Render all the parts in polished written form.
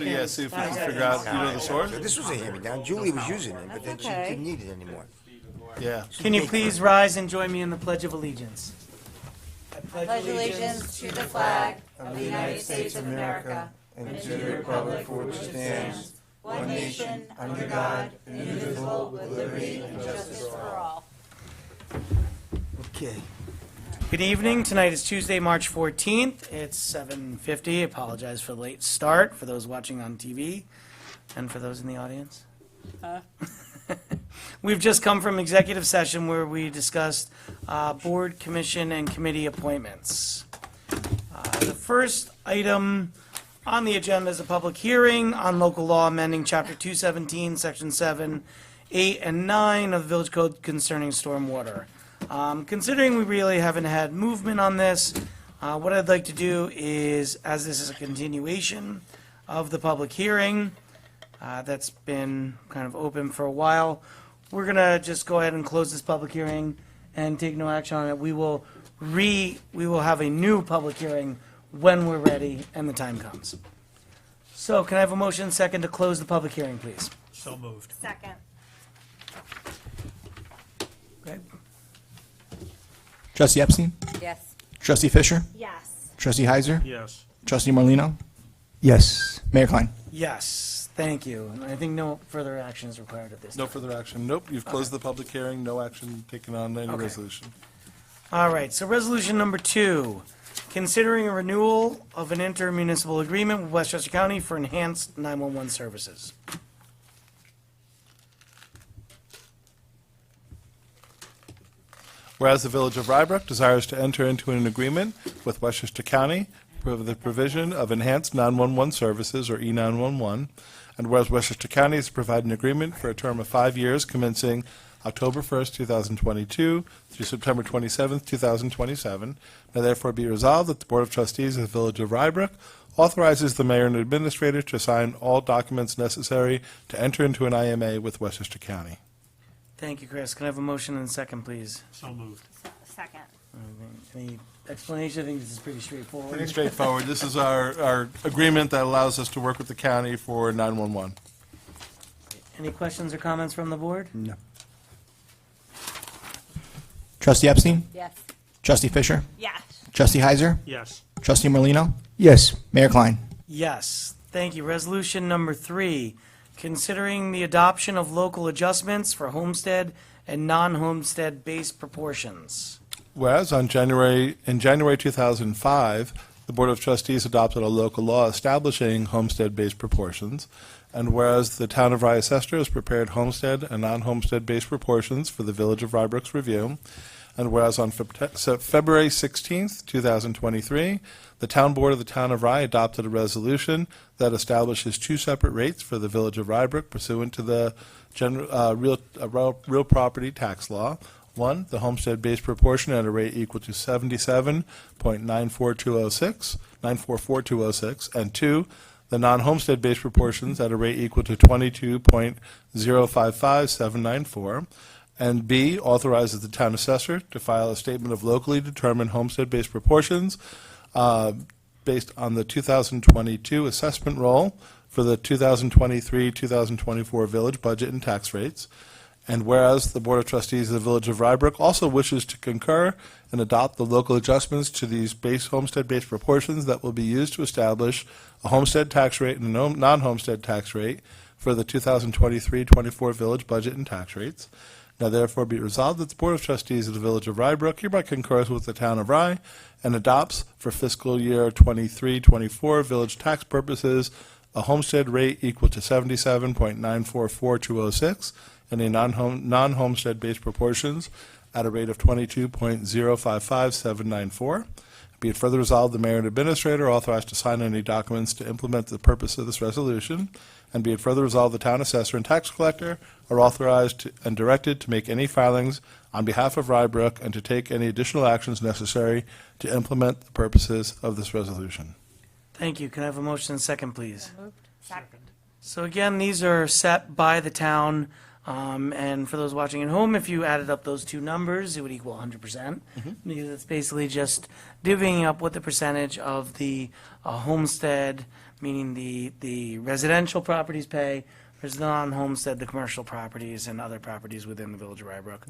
Yeah, see if we can figure out, the source? This was a hand-me-down. Julie was using it, but then she okay. didn't need it anymore. Yeah. Can you please rise and join me in the Pledge of Allegiance? I Pledge allegiance to the flag of the United States of America and to the republic for which it stands, one nation, under God, indivisible, with liberty and justice for all. Okay. Good evening. Tonight is Tuesday, March 14th. It's 7:50. I apologize for the late start for those watching on TV and for those in the audience. We've just come from executive session where we discussed board, commission, and committee appointments. The first item on the agenda is a public hearing on local law amending Chapter 217, Section 7, 8, and 9 of the Village Code concerning stormwater. Considering we really haven't had movement on this, what I'd like to do is, as this is a continuation of the public hearing that's been kind of open for a while, we're going to just go ahead and close this public hearing and take no action on it. We will have a new public hearing when we're ready and the time comes. So can I have a motion second to close the public hearing, please? So moved. Second. Okay. Trustee Epstein? Yes. Trustee Fisher? Yes. Trustee Heiser? Yes. Trustee Morlino, Yes. Mayor Klein? Yes, thank you. And I think no further action is required at this time. No further action. Nope, you've closed the public hearing, no action taken on any Okay. resolution. All right, so resolution number 2, considering a renewal of an inter-municipal agreement with Westchester County for enhanced 911 services. Whereas the Village of Rybrook desires to enter into an agreement with Westchester County for the provision of enhanced 911 services, or E911, and whereas Westchester County is to provide an agreement for a term of 5 years commencing October 1st, 2022 through September 27th, 2027, now therefore be resolved that the Board of Trustees of the Village of Rybrook authorizes the mayor and administrator to sign all documents necessary to enter into an IMA with Westchester County. Thank you, Chris. Can I have a motion and a second, please? So moved. Second. Any explanation? I think this is pretty straightforward. Pretty straightforward. This is our agreement that allows us to work with the county for 911. Any questions or comments from the board? No. Trustee Epstein? Yes. Trustee Fisher? Yes. Trustee Heiser? Yes. Trustee Morlino, Yes. Mayor Klein? Yes, thank you. Resolution number 3, considering the adoption of local adjustments for homestead and non-homestead base proportions. Whereas in January 2005, the Board of Trustees adopted a local law establishing homestead-based proportions, and whereas the Town of Rye Assessor has prepared homestead and non-homestead-based proportions for the Village of Rybrook's review, and whereas on February 16th, 2023, the Town Board of the Town of Rye adopted a resolution that establishes 2 separate rates for the Village of Rybrook pursuant to the real property tax law. 1, the homestead-based proportion at a rate equal to 77.94206, and 2, the non-homestead-based proportions at a rate equal to 22.055794. And B, authorizes the town assessor to file a statement of locally determined homestead-based proportions based on the 2022 assessment roll for the 2023-2024 village budget and tax rates. And whereas the Board of Trustees of the Village of Rybrook also wishes to concur and adopt the local adjustments to these base homestead-based proportions that will be used to establish a homestead tax rate and a non-homestead tax rate for the 2023-24 village budget and tax rates. Now therefore be resolved that the Board of Trustees of the Village of Rybrook hereby concurs with the Town of Rye and adopts for fiscal year 23-24 village tax purposes a homestead rate equal to 77.944206 and a non-homestead based proportions at a rate of 22.055794. Be it further resolved, the mayor and administrator are authorized to sign any documents to implement the purpose of this resolution. And be it further resolved, the town assessor and tax collector are authorized and directed to make any filings on behalf of Rybrook and to take any additional actions necessary to implement the purposes of this resolution. Thank you. Can I have a motion and second, please? Second. So again, these are set by the town, and for those watching at home, if you added up those two numbers, it would equal 100%, because it's basically just divvying up what the percentage of the homestead meaning the residential properties pay, there's the non-homestead, the commercial properties, and other properties within the Village of Rybrook.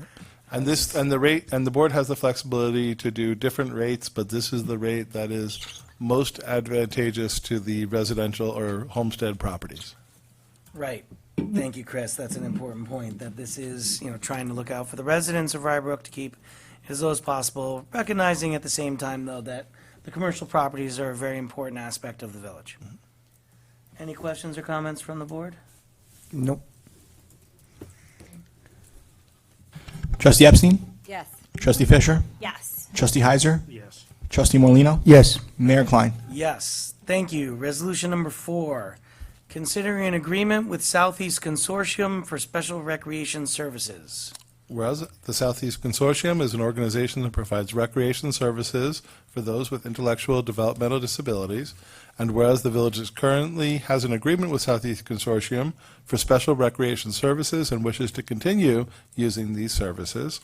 And the board has the flexibility to do different rates, but this is the rate that is most advantageous to the residential or homestead properties. Right. Thank you, Chris. That's an important point, that this is, trying to look out for the residents of Rybrook to keep it as low as possible, recognizing at the same time, though, that the commercial properties are a very important aspect of the village. Any questions or comments from the board? Nope. Trustee Epstein? Yes. Trustee Fisher? Yes. Trustee Heiser? Yes. Trustee Morlino, Yes. Mayor Klein? Yes, thank you. Resolution number 4, considering an agreement with Southeast Consortium for Special Recreation Services. Whereas the Southeast Consortium is an organization that provides recreation services for those with intellectual developmental disabilities, and whereas the village currently has an agreement with Southeast Consortium for special recreation services and wishes to continue using these services,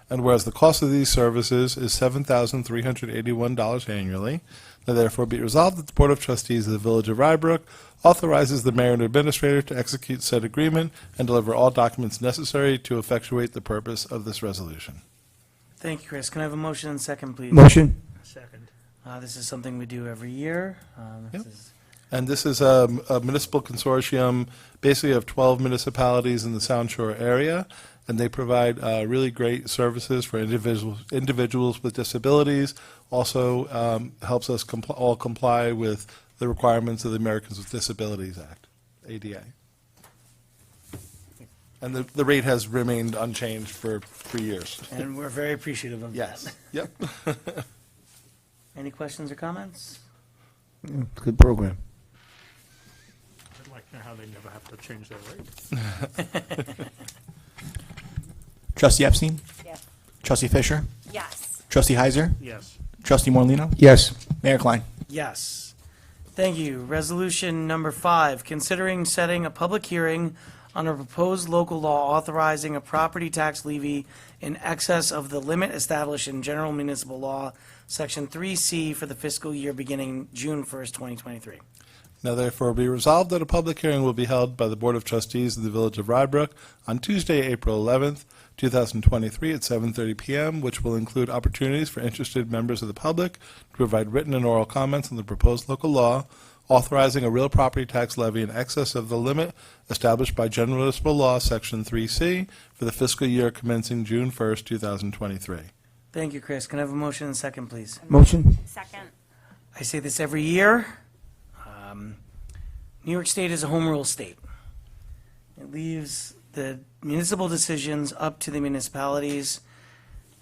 and whereas the cost of these services is $7,381 annually, now therefore be resolved that the Board of Trustees of the Village of Rybrook authorizes the mayor and administrator to execute said agreement and deliver all documents necessary to effectuate the purpose of this resolution. Thank you, Chris. Can I have a motion and second, please? Motion. Second. This is something we do every year. This Yep. is- And this is a municipal consortium, basically of 12 municipalities in the Sound Shore area, and they provide really great services for individuals with disabilities. Also helps us all comply with the requirements of the Americans with Disabilities Act, ADA. And the rate has remained unchanged for 3 years. And we're very appreciative of that. Yes. Yep. Any questions or comments? Good program. I'd like to know how they never have to change their rate. Trustee Epstein? Yes. Trustee Fisher? Yes. Trustee Heiser? Yes. Trustee Morlino, Yes. Mayor Klein? Yes. Thank you. Resolution number 5, considering setting a public hearing on a proposed local law authorizing a property tax levy in excess of the limit established in General Municipal Law Section 3C for the fiscal year beginning June 1st, 2023. Now therefore be resolved that a public hearing will be held by the Board of Trustees of the Village of Rybrook on Tuesday, April 11th, 2023 at 7:30 p.m., which will include opportunities for interested members of the public to provide written and oral comments on the proposed local law, authorizing a real property tax levy in excess of the limit established by General Municipal Law Section 3C for the fiscal year commencing June 1st, 2023. Thank you, Chris. Can I have a motion and second, please? Motion. Second. I say this every year. New York State is a home rule state. It leaves the municipal decisions up to the municipalities.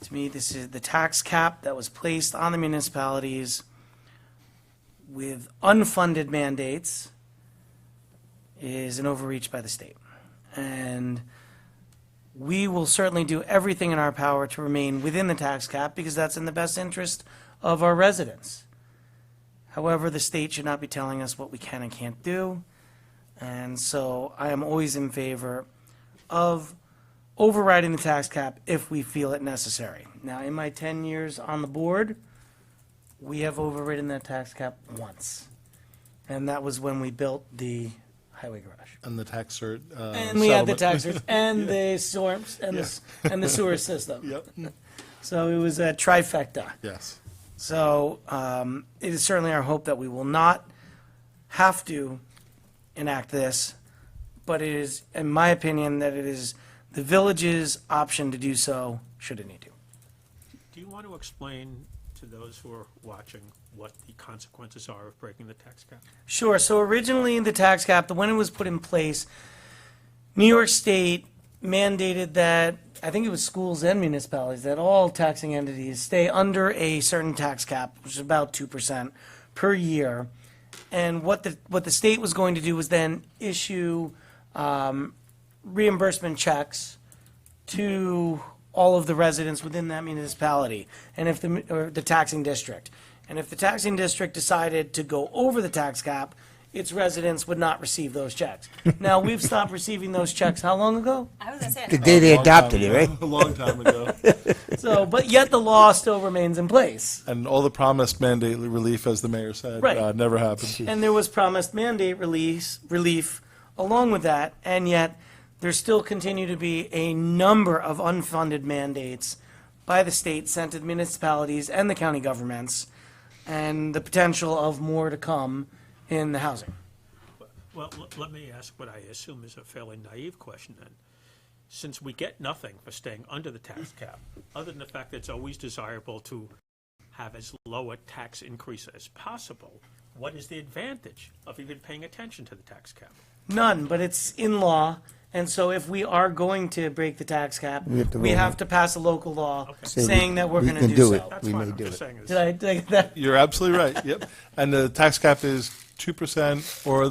To me, this is the tax cap that was placed on the municipalities with unfunded mandates is an overreach by the state. And we will certainly do everything in our power to remain within the tax cap because that's in the best interest of our residents. However, the state should not be telling us what we can and can't do. And so I am always in favor of overriding the tax cap if we feel it necessary. Now, in my 10 years on the board, we have overridden that tax cap once. And that was when we built the highway garage. And the tax cert And we had the settlement. tax rates and the storms and the sewer system. Yep. So it was a trifecta. Yes. So it is certainly our hope that we will not have to enact this, but it is, in my opinion, that it is the village's option to do so, should it need to. Do you want to explain to those who are watching what the consequences are of breaking the tax cap? Sure. So originally, the tax cap, when it was put in place, New York State mandated that, I think it was schools and municipalities, that all taxing entities stay under a certain tax cap, which is about 2% per year. And what the state was going to do was then issue reimbursement checks to all of the residents within that municipality, and if or the taxing district. And if the taxing district decided to go over the tax cap, its residents would not receive those checks. Now, we've stopped receiving those checks how long ago? I was gonna say, The day they adopted it, right? A long time ago. So, but yet the law still remains in place. And all the promised mandate relief, as the mayor said, Right. never happened. And there was promised mandate relief along with that, and yet there still continue to be a number of unfunded mandates by the state sent to the municipalities and the county governments, and the potential of more to come in the housing. Well, let me ask what I assume is a fairly naive question then. Since we get nothing for staying under the tax cap, other than the fact that it's always desirable to have as low a tax increase as possible, what is the advantage of even paying attention to the tax cap? None, but it's in law, and so if we are going to break the tax cap, We have to we vote. have to pass a local law Say saying that we're we going to can do it. so. That's We fine, may I'm do just it. saying this. Did I take that? You're absolutely right, yep. And the tax cap is 2% or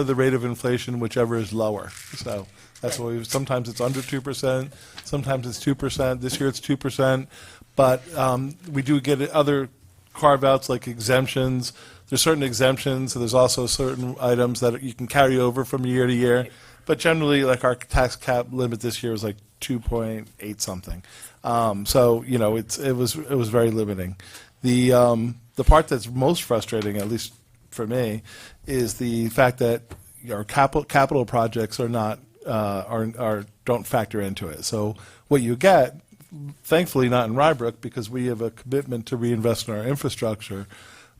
the rate of inflation, whichever is lower. So that's what sometimes it's under 2%, sometimes it's 2%. This year it's 2%. But we do get other carve-outs like exemptions. There's certain exemptions, so there's also certain items that you can carry over from year to year. But generally, like our tax cap limit this year was like 2.8 something. So, you know, it was very limiting. The part that's most frustrating, at least for me, is the fact that our capital projects are not don't factor into it. So what you get, thankfully not in Rybrook, because we have a commitment to reinvest in our infrastructure.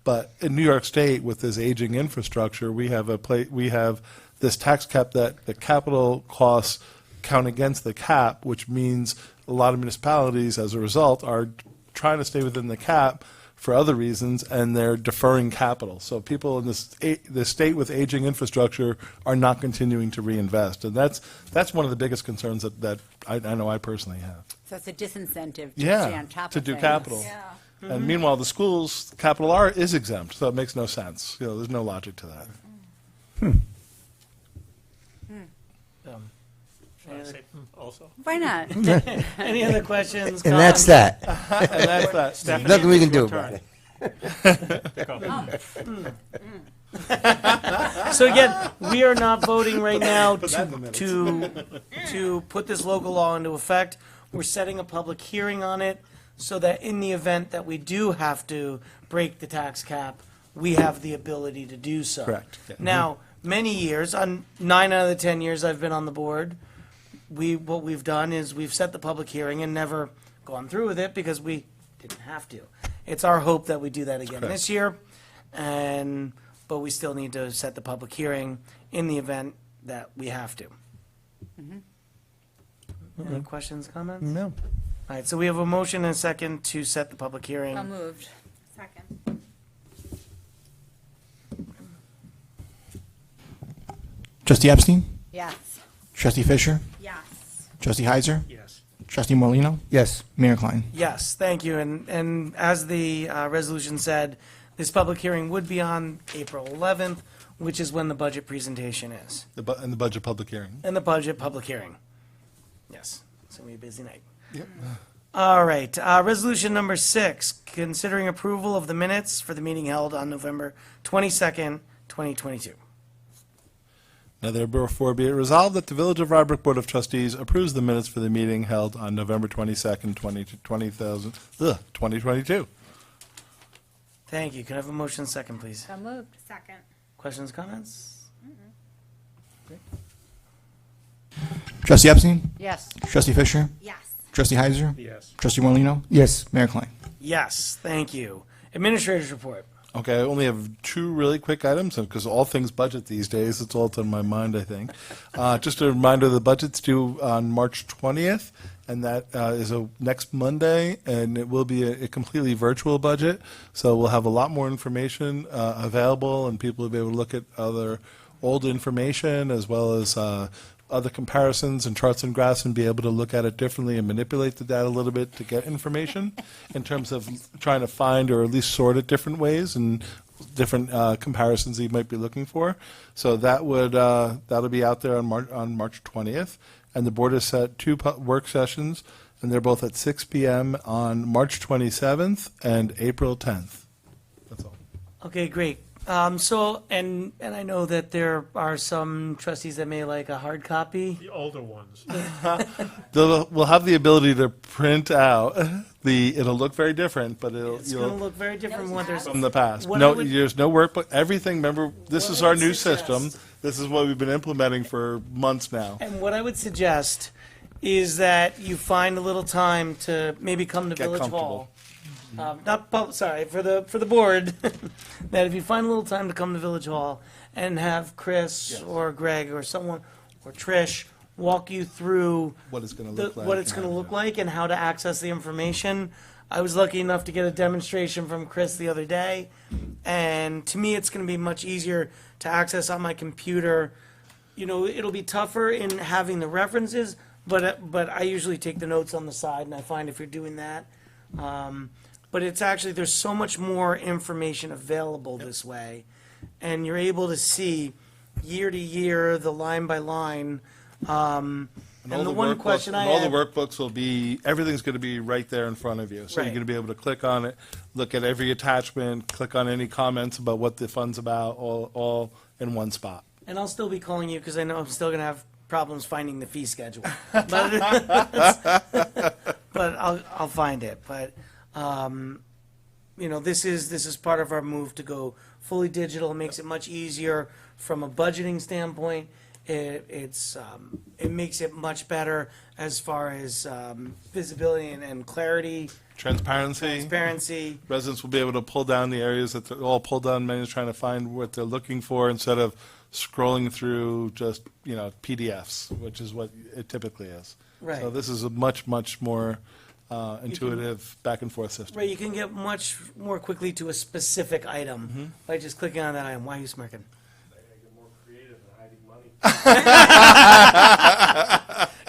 But in New York State, with this aging infrastructure, we have this tax cap that the capital costs count against the cap, which means a lot of municipalities, as a result, are trying to stay within the cap for other reasons, and they're deferring capital. So people in the state with aging infrastructure are not continuing to reinvest, and that's one of the biggest concerns that I know I personally have. so it's a disincentive to stay on top of to do things. capital. Yeah. And meanwhile, the schools, capital R is exempt, so it makes no sense. You know, there's no logic to that. Should I say also? Why not? Any other questions? And that's comments? that. And that's that. Stephanie, Nothing we can it's do your about turn. it. Go. So again, we are not voting right now Put that in the minutes. to put this local law into effect. We're setting a public hearing on it so that in the event that we do have to break the tax cap, we have the ability to do so. Correct. Yeah. Now, many years, on 9 out of the 10 years I've been on the board, what we've done is we've set the public hearing and never gone through with it because we didn't have to. It's our hope that we do that again this year, but we still need to set the public hearing in the event that we have to. Any questions, comments? No. All right, so we have a motion and a second to set the public hearing. So moved. Second. Trustee Epstein? Yes. Trustee Fisher? Yes. Trustee Heiser? Yes. Trustee Morlino, Yes. Mayor Klein? Yes, thank you. And as the resolution said, this public hearing would be on April 11th, which is when the budget presentation is. And the budget public hearing. And the budget public hearing. Yes, it's going to be a busy night. All right, resolution number 6, considering approval of the minutes for the meeting held on November 22nd, 2022. Now therefore be it resolved that the Village of Rybrook Board of Trustees approves the minutes for the meeting held on November 22nd, 2022. Thank you. Can I have a motion second, please? So moved. Second. Questions, comments? Trustee Epstein? Yes. Trustee Fisher? Yes. Trustee Heiser? Yes. Trustee Morlino, Yes. Mayor Klein? Yes, thank you. Administrator's report. Okay, I only have 2 really quick items, because all things budget these days, it's all on my mind, I think. Just a reminder, the budget's due on March 20th, and that is next Monday, and it will be a completely virtual budget, so we'll have a lot more information available, and people will be able to look at other old information, as well as other comparisons and charts and graphs, and be able to look at it differently and manipulate the data a little bit to get information in terms of trying to find or at least sort it different ways and different comparisons that you might be looking for. So that'll be out there on March 20th. And the board has set 2 work sessions, and they're both at 6 p.m. on March 27th and April 10th. That's all. Okay, great. And I know that there are some trustees that may like a hard copy. The older ones. We'll have the ability to print out it'll look very different, but It's you'll gonna look very different from what there's. from the past. What I No, would- there's no workbook, everything, remember, this What is I our would new suggest- system. This is what we've been implementing for months now. And what I would suggest is that you find a little time to maybe come to Get Village comfortable. Hall. Sorry, for the board, that if you find a little time to come to Village Hall and have Chris or Greg or someone, or Trish, walk you through What it's gonna the- look like. what it's gonna look like and how to access the information. I was lucky enough to get a demonstration from Chris the other day, and to me, it's gonna be much easier to access on my computer. You know, it'll be tougher in having the references, but I usually take the notes on the side, and I find if you're doing that. But it's actually, there's so much more information available this way, and you're able to see year to year, the line by line. And the one question I all the have, workbooks will be, everything's gonna be right there in front of you. So you're Right. gonna be able to click on it, look at every attachment, click on any comments about what the fund's about, all in one spot. and I'll still be calling you because I know I'm still gonna have problems finding the fee schedule. But I'll find it. But you know, this is part of our move to go fully digital. It makes it much easier from a budgeting standpoint. It makes it much better as far as visibility and clarity, Transparency. transparency. Residents will be able to pull down the areas that they're all pull down menus, trying to find what they're looking for instead of scrolling through just, PDFs, which is what it typically is. Right. So this is a much, much more intuitive back and forth system. Right, you can get much more quickly to a specific item by just clicking on that item. Why are you smirking?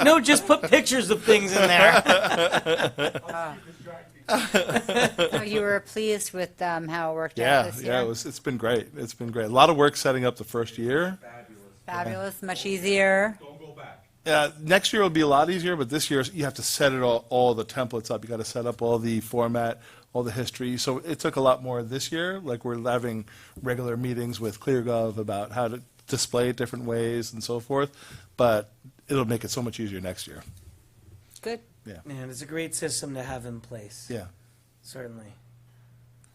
No, just put pictures of things in there. So you were pleased with how it worked out this year? Yeah, it's been great. It's been great. A lot of work setting up the first year. Fabulous, much easier. Next year will be a lot easier, but this year you have to set it all the templates up. You got to set up all the format, all the history. So it took a lot more this year. Like we're having regular meetings with ClearGov about how to display it different ways and so forth. But it'll make it so much easier next year. Good. Yeah, And it's a great system to have in place, yeah, certainly.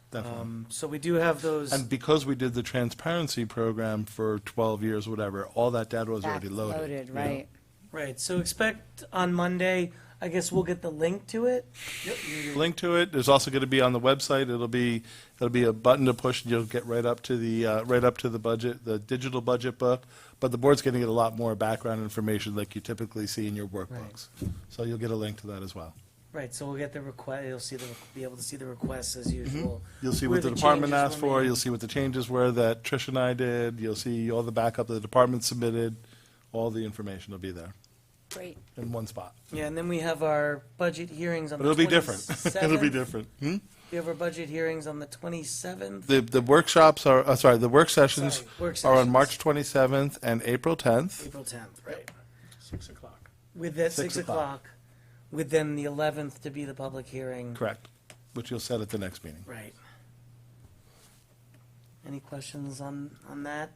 definitely. So we do have those, And because we did the transparency program for 12 years, whatever, all that data was already That's loaded. loaded, you know? right. right, so expect on Monday, I guess we'll get the link to it. Link to it. There's also going to be on the website. It'll be a button to push, and you'll get right up to the budget, the digital budget book. But the board's going to get a lot more background information like you typically see in your workbooks. So you'll get a link to that as well. Right, so we'll get the request, be able to see the requests as usual. You'll see where what the department changes asked were for. made. You'll see what the changes were that Trish and I did. You'll see all the backup that the department submitted. All the information will be there Great. in one spot. Yeah, and then we have our budget hearings on But the it'll be different. 27th. It'll be different. We have our budget hearings on the 27th. The workshops are, the work sessions Sorry, work are on sessions. March 27th and April 10th. April 10th, right. 6 o'clock. With that 6 6 o'clock, with then the 11th to be the public hearing. Correct, which you'll set at the next meeting. Right. Any questions on that?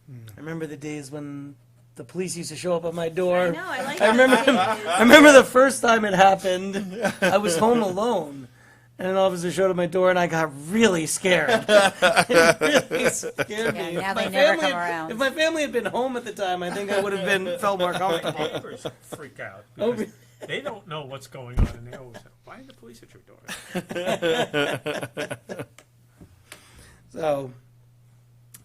I remember the days when the police used to show up at my door. I know, I like I remember the first time it happened, I was home alone. And an officer showed at my door, and I got really scared. It really scared me. Yeah, now If they my never family come had- around. If my family had been home at the time, I think I would have felt more comfortable. Neighbors freak out Oh, because they don't know what's going on, and they always say, "Why are the police at your door?"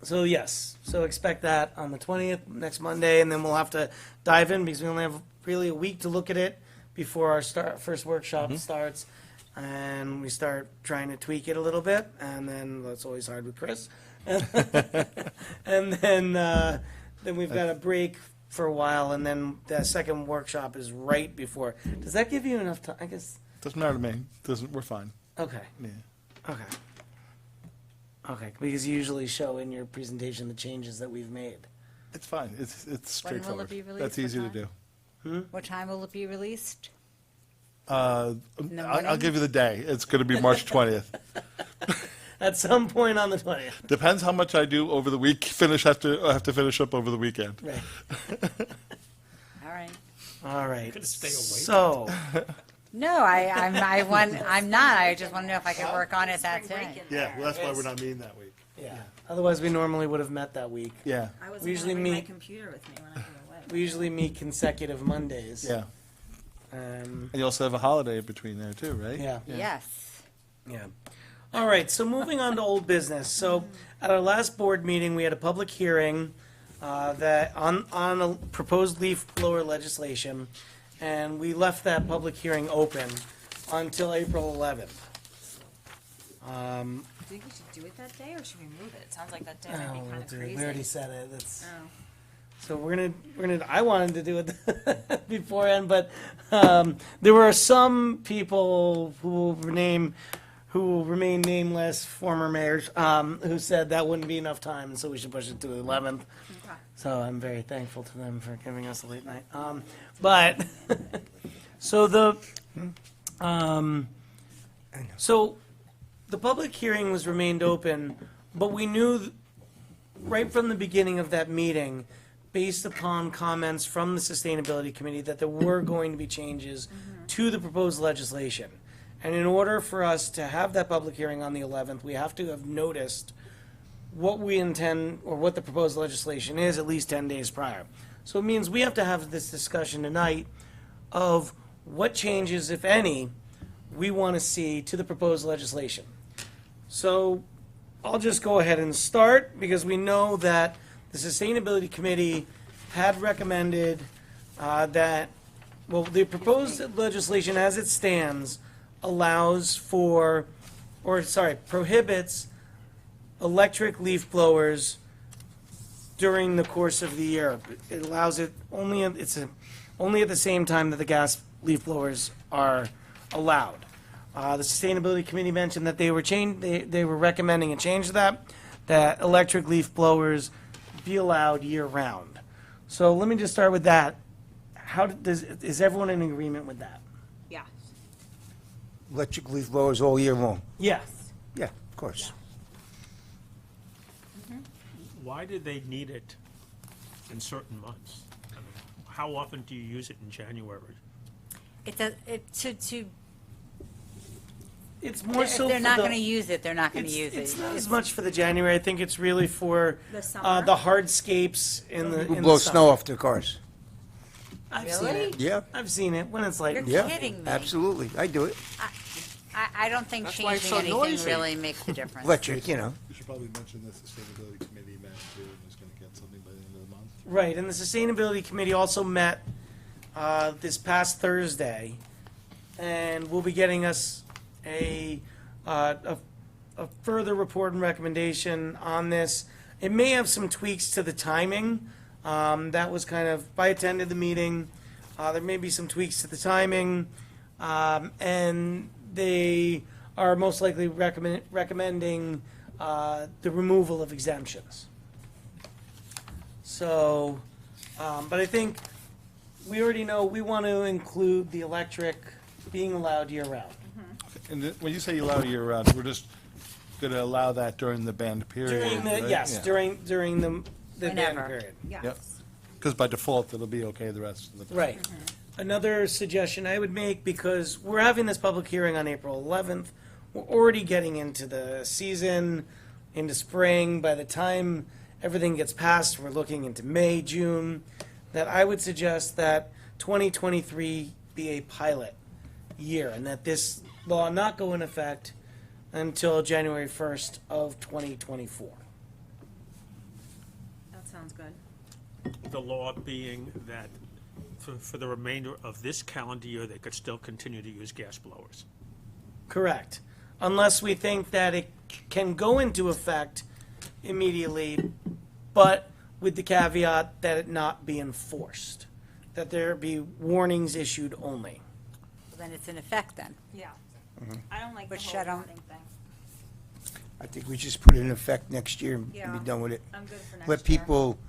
So yes, so expect that on the 20th, next Monday, and then we'll have to dive in because we only have really a week to look at it before our first workshop starts. And we start trying to tweak it a little bit, and then that's always hard with Chris. And then we've got a break for a while, and then the second workshop is right before. Does that give you enough time? I guess. Doesn't matter to me. We're fine. Okay. Yeah. Okay. Okay, because you usually show in your presentation the changes that we've made. It's fine. It's When will it straightforward. be released? That's What easy to time? do. What time will it be released? I'll the I'll morning? give you the day. It's going to be March 20th. at some point on the 20th. Depends how much I do over the week. I have to finish up over the weekend. Right. All right. All right. Gonna stay awake? So, No, I'm not. I just want to know if I could work on it that day. Yeah, well, that's why we're not meeting that week. yeah. Otherwise, we normally would have met that week. Yeah, I was We usually gonna bring my meet- computer with me when I go away. We usually meet consecutive Mondays. yeah. And you also have a holiday between there too, right? Yeah. Yes. Yeah. All right, so moving on to old business. So at our last board meeting, we had a public hearing that on a proposed leaf blower legislation, and we left that public hearing open until April 11th. Do you think we should do it that day, or should we move it? It sounds like that day might be Oh, kind of dude, crazy. we already said it. That's, Oh. so we're gonna. I wanted to do it beforehand, but there were some people who will remain nameless, former mayors, who said that wouldn't be enough time, and so we should push it to the 11th. Okay. So I'm very thankful to them for giving us a late night. But so so the public hearing was remained open, but we knew right from the beginning of that meeting, based upon comments from the Sustainability Committee, that there were going to be changes to the proposed legislation. And in order for us to have that public hearing on the 11th, we have to have noticed what we intend, or what the proposed legislation is, at least 10 days prior. So it means we have to have this discussion tonight of what changes, if any, we want to see to the proposed legislation. So I'll just go ahead and start, because we know that the Sustainability Committee had recommended that, well, the proposed legislation as it stands allows for, or sorry, prohibits electric leaf blowers during the course of the year. It allows it only, only at the same time that the gas leaf blowers are allowed. The Sustainability Committee mentioned that they were recommending a change to that electric leaf blowers be allowed year-round. So let me just start with that. Is everyone in agreement with that? Yeah. Electric leaf blowers all year long. Yes. Yeah, of course. Why did they need it in certain months? I mean, how often do you use it in January? It's more If so they're for not the- going to use it, they're not going to use It's it. not as much for the January. I think it's really for The summer? the hardscapes in the Who in blows the snow summer. off their cars? I've seen Really? it. Yeah, I've seen it when it's light. You're and yeah. kidding me. Absolutely, I do it. I don't think That's why it's changing so anything noisy. really makes a difference. Electric, you know. You should probably mention the Sustainability Committee met too, and is going to get something by the end of the month. Right, and the Sustainability Committee also met this past Thursday, and will be getting us a further report and recommendation on this. It may have some tweaks to the timing. That was kind of, I attended the meeting. There may be some tweaks to the timing, and they are most likely recommending the removal of exemptions. So, but I think we already know we want to include the electric being allowed year-round. And when you say you allow it year-round, we're just going to allow that during the banned period, During the, right? yes, Yeah. during the ban Whenever. period. Yep. Because by default, it'll be okay the rest of the time. Right. Another suggestion I would make, because we're having this public hearing on April 11th, we're already getting into the season, into spring. By the time everything gets passed, we're looking into May, June, that I would suggest that 2023 be a pilot year, and that this law not go in effect until January 1st of 2024. That sounds good. The law being that for the remainder of this calendar year, they could still continue to use gas blowers. Correct. Unless we think that it can go into effect immediately, but with the caveat that it not be enforced, that there be warnings issued only. Then it's in effect then. Yeah. I don't like the Which whole I don't- warning thing. I think we just put it in effect next year and Yeah. be done with it. I'm good for next Let year. people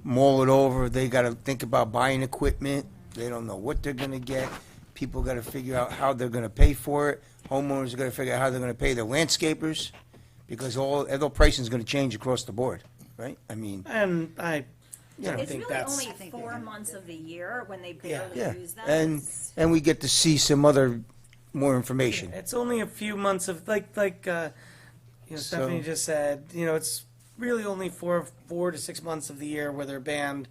mull it over. They got to think about buying equipment. They don't know what they're going to get. People got to figure out how they're going to pay for it. Homeowners got to figure out how they're going to pay their landscapers, because the pricing is gonna change across the board, right? I mean, And I don't It's think really that's. only 4 months of the year when they Yeah. barely yeah, use them. and we get to see some other, more information. It's only a few months of, Stephanie So- just said, it's really only 4 to 6 months of the year where they're banned,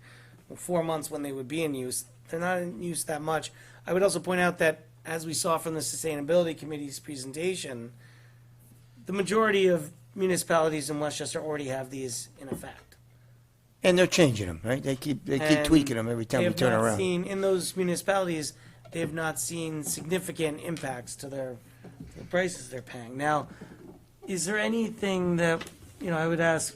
4 months when they would be in use. They're not in use that much. I would also point out that, as we saw from the Sustainability Committee's presentation, the majority of municipalities in Westchester already have these in effect. And they're changing them, right? They keep And tweaking them every time we turn They have not around. seen, in those municipalities, they have not seen significant impacts to the prices they're paying. Now, is there anything that, I would ask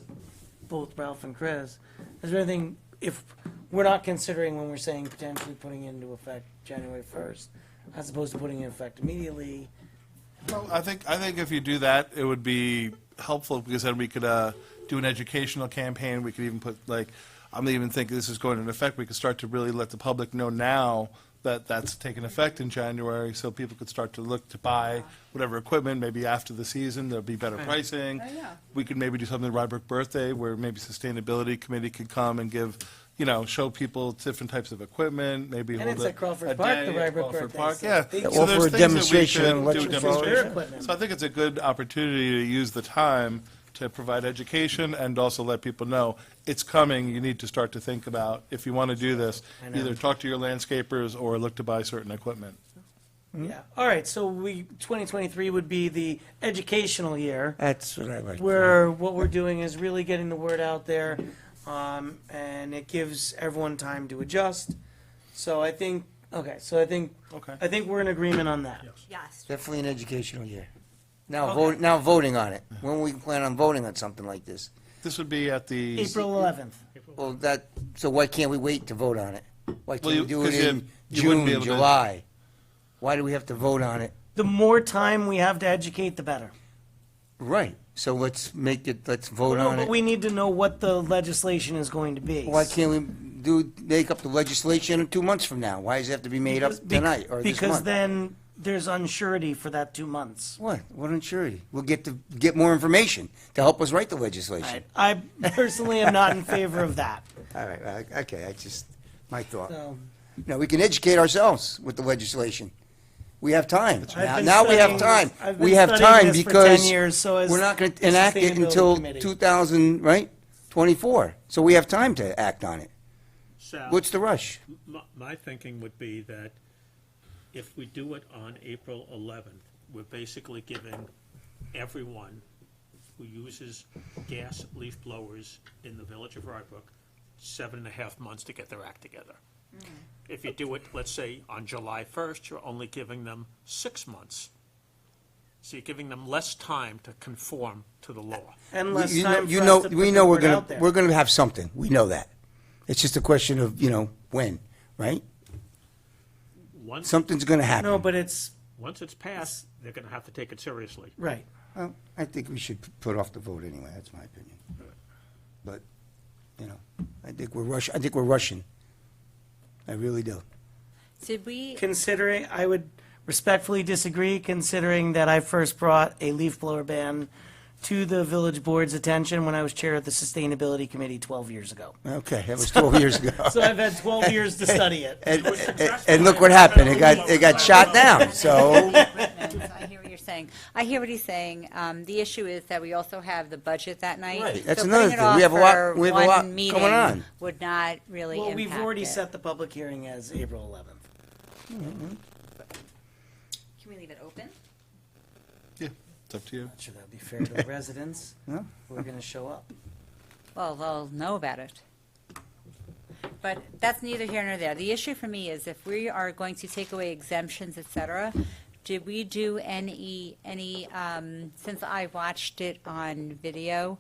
both Ralph and Chris, is there anything, if we're not considering when we're saying potentially putting it into effect January 1st, as opposed to putting it in effect immediately? Well, I think if you do that, it would be helpful, because then we could do an educational campaign. We could even put, I'm even thinking this is going into effect, we could start to really let the public know now that that's taken effect in January, so people could start to look to buy whatever equipment, maybe after the season, there'll be better pricing. We could maybe do something Rybrook Birthday, where maybe Sustainability Committee could come and give, show people different types of equipment, maybe And hold it's at Crawford a Park, day the at Rybrook Crawford Birthday, Park, so yeah. they- So Offer there's a things that we demonstration could on do electric demonstration. Their equipment. So I think it's a good opportunity to use the time to provide education and also let people know it's coming. You need to start to think about, if you want to do this, I know. either talk to your landscapers or look to buy certain equipment. Yeah, all right, so 2023 would be the educational year, That's what I like. where what we're doing is really getting the word out there, and it gives everyone time to adjust. So I think, Okay. I think we're in agreement on that. Yes. Definitely an educational year. Now, Okay. now voting on it. When we plan on voting on something like this? This would be at the. April 11th. Well, so why can't we wait to vote on it? Why can't we do it 'cause in you wouldn't be June, able to- July? Why do we have to vote on it? The more time we have to educate, the better. Right, so let's vote No, on but it. we need to know what the legislation is going to be. Why can't we make up the legislation in 2 months from now? Why does it have to be made up tonight or this Because month? then there's unsurety for that 2 months. What unsurety? We'll get more information to help us write the legislation. I personally am not in favor of that. All right, okay, my thought. So, No, we can educate ourselves with the legislation. We have time. I've been Now we have studying- time. I've been We have studying time this for because 10 years, so has we're not going the to enact it Sustainability until Committee. 2000, right? 24. So we have time to act on it. Sal, What's the rush? my thinking would be that if we do it on April 11th, we're basically giving everyone who uses gas leaf blowers in the village of Rybrook 7.5 months to get their act together. If you do it, let's say, on July 1st, you're only giving them 6 months. So you're giving them less time to conform to the law. and less You time know, for us to put we the know word out there. we're gonna have something. We know that. It's just a question of, when, right? Once Something's gonna happen. No, but it's, it's passed, they're going to have to take it seriously. right. Well, I think we should put off the vote anyway. That's my opinion. But, I think we're rushing. I really do. Did we, Considering, I would respectfully disagree, considering that I first brought a leaf blower ban to the village board's attention when I was chair of the Sustainability Committee 12 years ago. Okay, that was 12 years ago. So I've had 12 years to study it. And look what happened. It got shot down, so. I hear what you're saying. I hear what he's saying. The issue is that we also have the budget that night. Right, that's So another putting it thing. We have a lot- off for we have a lot one going meeting on. Would not really Well, impact we've already it. set the public hearing as April 11th. Can we leave it open? Yeah, it's up to you. Not sure that would be fair to the residents No? who are going to show up. Well, they'll know about it. But that's neither here nor there. The issue for me is if we are going to take away exemptions, et cetera, did we do any, since I watched it on video,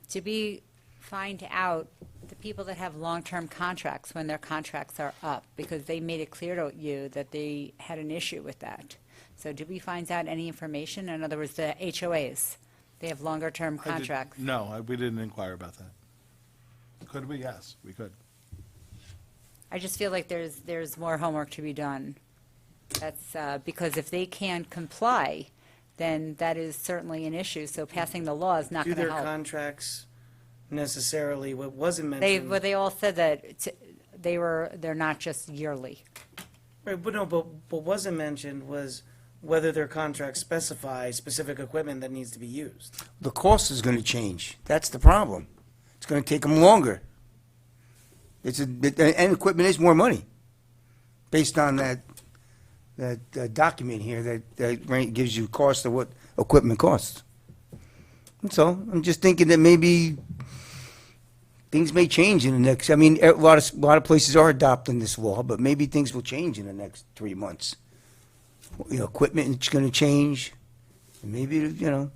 did we find out the people that have long-term contracts when their contracts are up? Because they made it clear to you that they had an issue with that. So did we find out any information? In other words, the HOAs, they have longer-term I did- contracts. No, we didn't inquire about that. Could we? Yes, we could. I just feel like there's more homework to be done. That's, because if they can't comply, then that is certainly an issue. So passing the law is not Do going to their help. contracts necessarily, what wasn't They, mentioned? well, they all said that they're not just yearly. Right, but no, but what wasn't mentioned was whether their contracts specify specific equipment that needs to be used. The cost is gonna change. That's the problem. It's gonna take them longer. And equipment is more money, based on that document here that gives you cost of what equipment costs. And so, I'm just thinking that maybe things may change in the next, I mean, a lot of places are adopting this law, but maybe things will change in the next 3 months. You know, equipment is gonna change, and maybe, you know,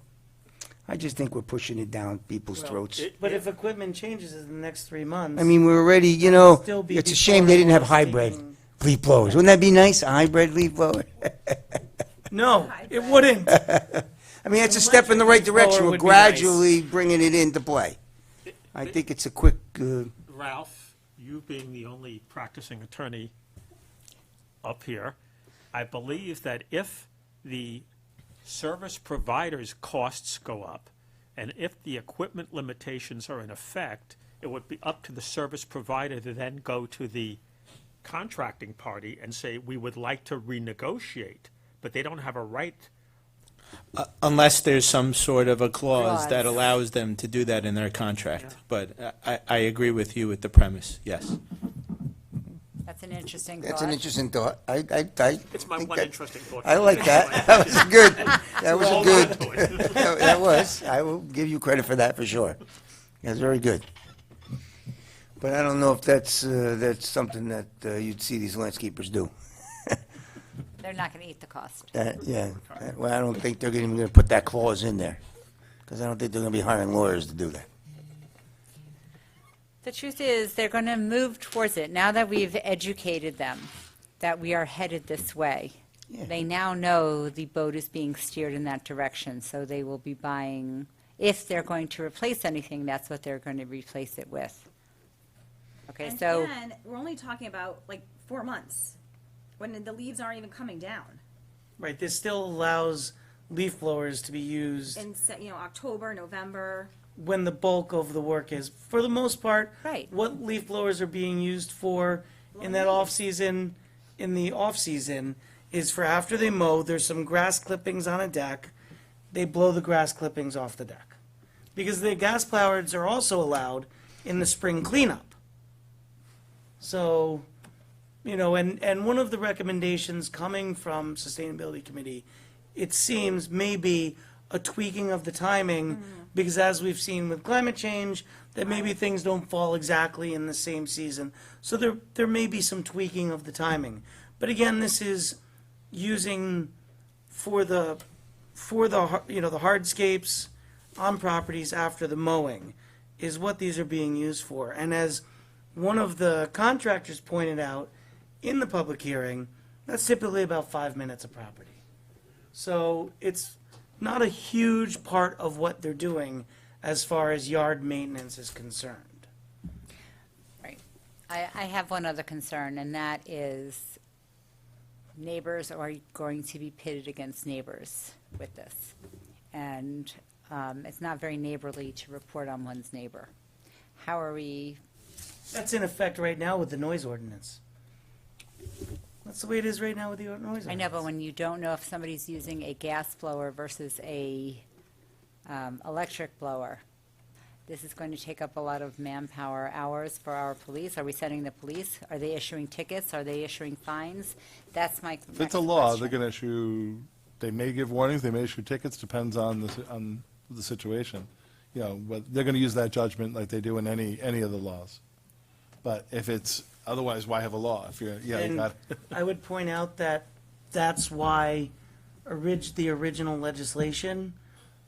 I just think we're pushing it down people's throats. But if equipment changes in the next 3 months. I mean, we're already, you know, Still be it's a shame they didn't have before hybrid taking- leaf blowers. Wouldn't that be nice, a hybrid leaf blower? No, it wouldn't. I mean, it's a step in the right Electric leaf blower direction. We're would be nice. gradually bringing it into play. I think it's a quick, Ralph, you being the only practicing attorney up here, I believe that if the service provider's costs go up, and if the equipment limitations are in effect, it would be up to the service provider to then go to the contracting party and say, we would like to renegotiate, but they don't have a right. Unless there's some sort of a clause that Clause. allows them to do that in their contract. But I agree with you with the premise, yes. That's an interesting thought. that's an interesting thought. I It's my think one that- interesting thought. I like that. That was good. That was a Hold good, on to it. that was. I will give you credit for that for sure. That's very good. But I don't know if that's something that you'd see these landscapers do. They're not going to eat the cost. Yeah, well, I don't think they're even gonna put that clause in there, because I don't think they're gonna be hiring lawyers to do that. The truth is, they're going to move towards it. Now that we've educated them that we are headed this way, Yeah. they now know the boat is being steered in that direction, so they will be buying, if they're going to replace anything, that's what they're going to replace it with. Okay, And so, again, we're only talking about like 4 months, when the leaves aren't even coming down. Right, this still allows leaf blowers to be used In, October, November. when the bulk of the work is. For the most part, Right. what leaf blowers are being used for in that off-season, is for after they mow, there's some grass clippings on a deck, they blow the grass clippings off the deck. Because the gas plowers are also allowed in the spring cleanup. So, and one of the recommendations coming from Sustainability Committee, it seems maybe a tweaking of the timing, because as we've seen with climate change, that maybe things don't fall exactly in the same season. So there may be some tweaking of the timing. But again, this is using for the the hardscapes on properties after the mowing is what these are being used for. And as one of the contractors pointed out in the public hearing, that's typically about 5 minutes of property. So it's not a huge part of what they're doing as far as yard maintenance is concerned. right. I have one other concern, and that is neighbors are going to be pitted against neighbors with this. And it's not very neighborly to report on one's neighbor. How are we, That's in effect right now with the noise ordinance. That's the way it is right now with the noise ordinance. I know, but when you don't know if somebody's using a gas blower versus a electric blower, this is going to take up a lot of manpower hours for our police. Are we sending the police? Are they issuing tickets? Are they issuing fines? That's my If it's next a law, question. they're going to issue, they may give warnings, they may issue tickets, depends on the situation. But they're going to use that judgment like they do in any of the laws. But if it's, otherwise, why have a law? If you're, you And got, I would point out that that's why the original legislation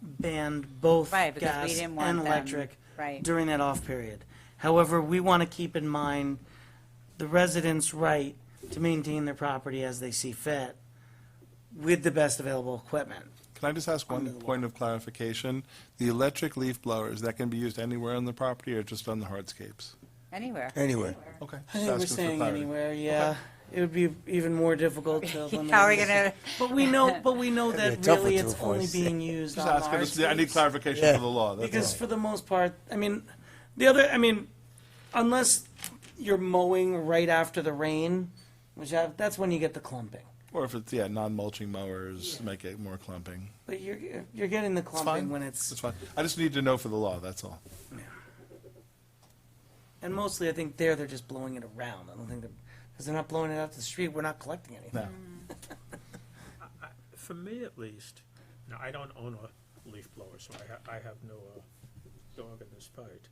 banned both Right, because we gas didn't want and them- electric right. during that off period. However, we want to keep in mind the residents' right to maintain their property as they see fit with the best available equipment. can I just ask one point of clarification? The electric leaf blowers, that can be used anywhere on the property or just on the hardscapes? Anywhere. Anyway, Okay. I think we're saying anywhere, yeah. it would be even more difficult to eliminate. How are we this. gonna, But we know That'd that be a tough really one to it's only enforce. being used Just on asking, large I need streets. clarification Yeah. for the law, that's Because all. for the most part, I mean, unless you're mowing right after the rain, that's when you get the clumping. Or if it's, non-mulching mowers, make it more clumping. But you're getting the clumping fine. when it's, It's fine. I just need to know for the law, that's all. and mostly I think they're just blowing it around. I don't think because they're not blowing it out to the street, we're not collecting anything. No. For me at least, now I don't own a leaf blower, so I have no dog in this fight.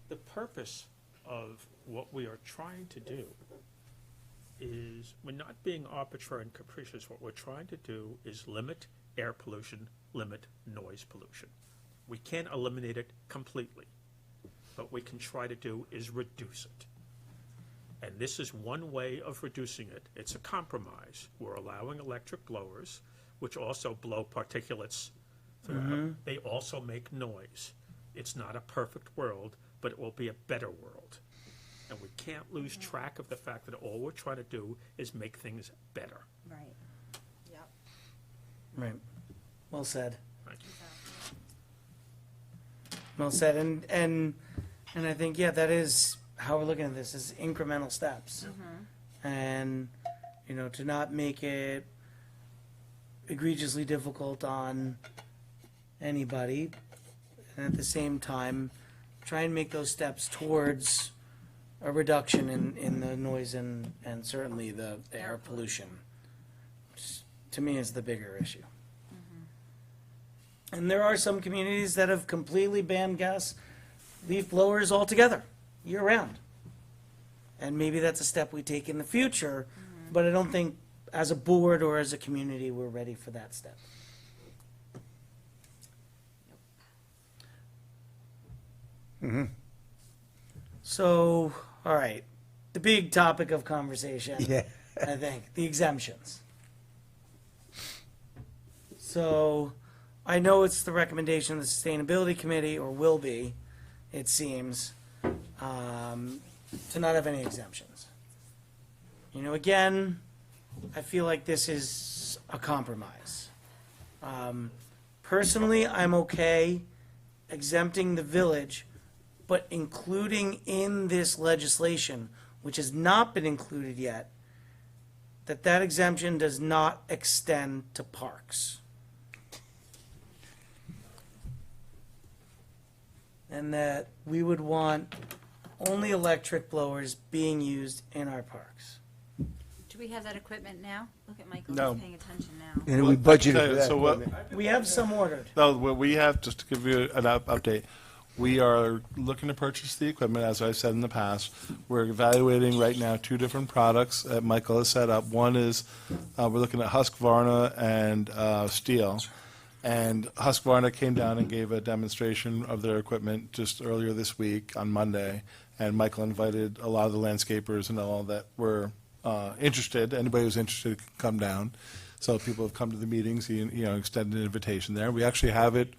The purpose of what we are trying to do is, we're not being arbitrary and capricious. What we're trying to do is limit air pollution, limit noise pollution. We can't eliminate it completely. What we can try to do is reduce it. And this is one way of reducing it. It's a compromise. We're allowing electric blowers, which also blow particulates throughout. They also make noise. It's not a perfect world, but it will be a better world. And we can't lose track of the fact that all we're trying to do is make things better. right, yep. Right. Well said. Thank you. Well said. And I think, that is how we're looking at this, is incremental steps. And, to not make it egregiously difficult on anybody. And at the same time, try and make those steps towards a reduction in the noise and certainly the air pollution. Which, to me, is the bigger issue. And there are some communities that have completely banned gas leaf blowers altogether, year-round. And maybe that's a step we take in the future, but I don't think as a board or as a community, we're ready for that step. So, all right, the big topic of conversation, Yeah. I think, the exemptions. So, I know it's the recommendation of the Sustainability Committee, or will be, it seems, to not have any exemptions. Again, I feel like this is a compromise. Personally, I'm okay exempting the village, but including in this legislation, which has not been included yet, that exemption does not extend to parks. And that we would want only electric blowers being used in our parks. Do we have that equipment now? Look at Michael, No. he's paying attention now. And we budgeted Okay, for that. so what- equipment. We have some ordered. No, what we have, just to give you an update, we are looking to purchase the equipment, as I've said in the past. We're evaluating right now 2 different products that Michael has set up. One is, we're looking at Husqvarna and Steel. And Husqvarna came down and gave a demonstration of their equipment just earlier this week on Monday. And Michael invited a lot of the landscapers and all that were interested. Anybody who's interested can come down. So people have come to the meetings, extended an invitation there. We actually have it,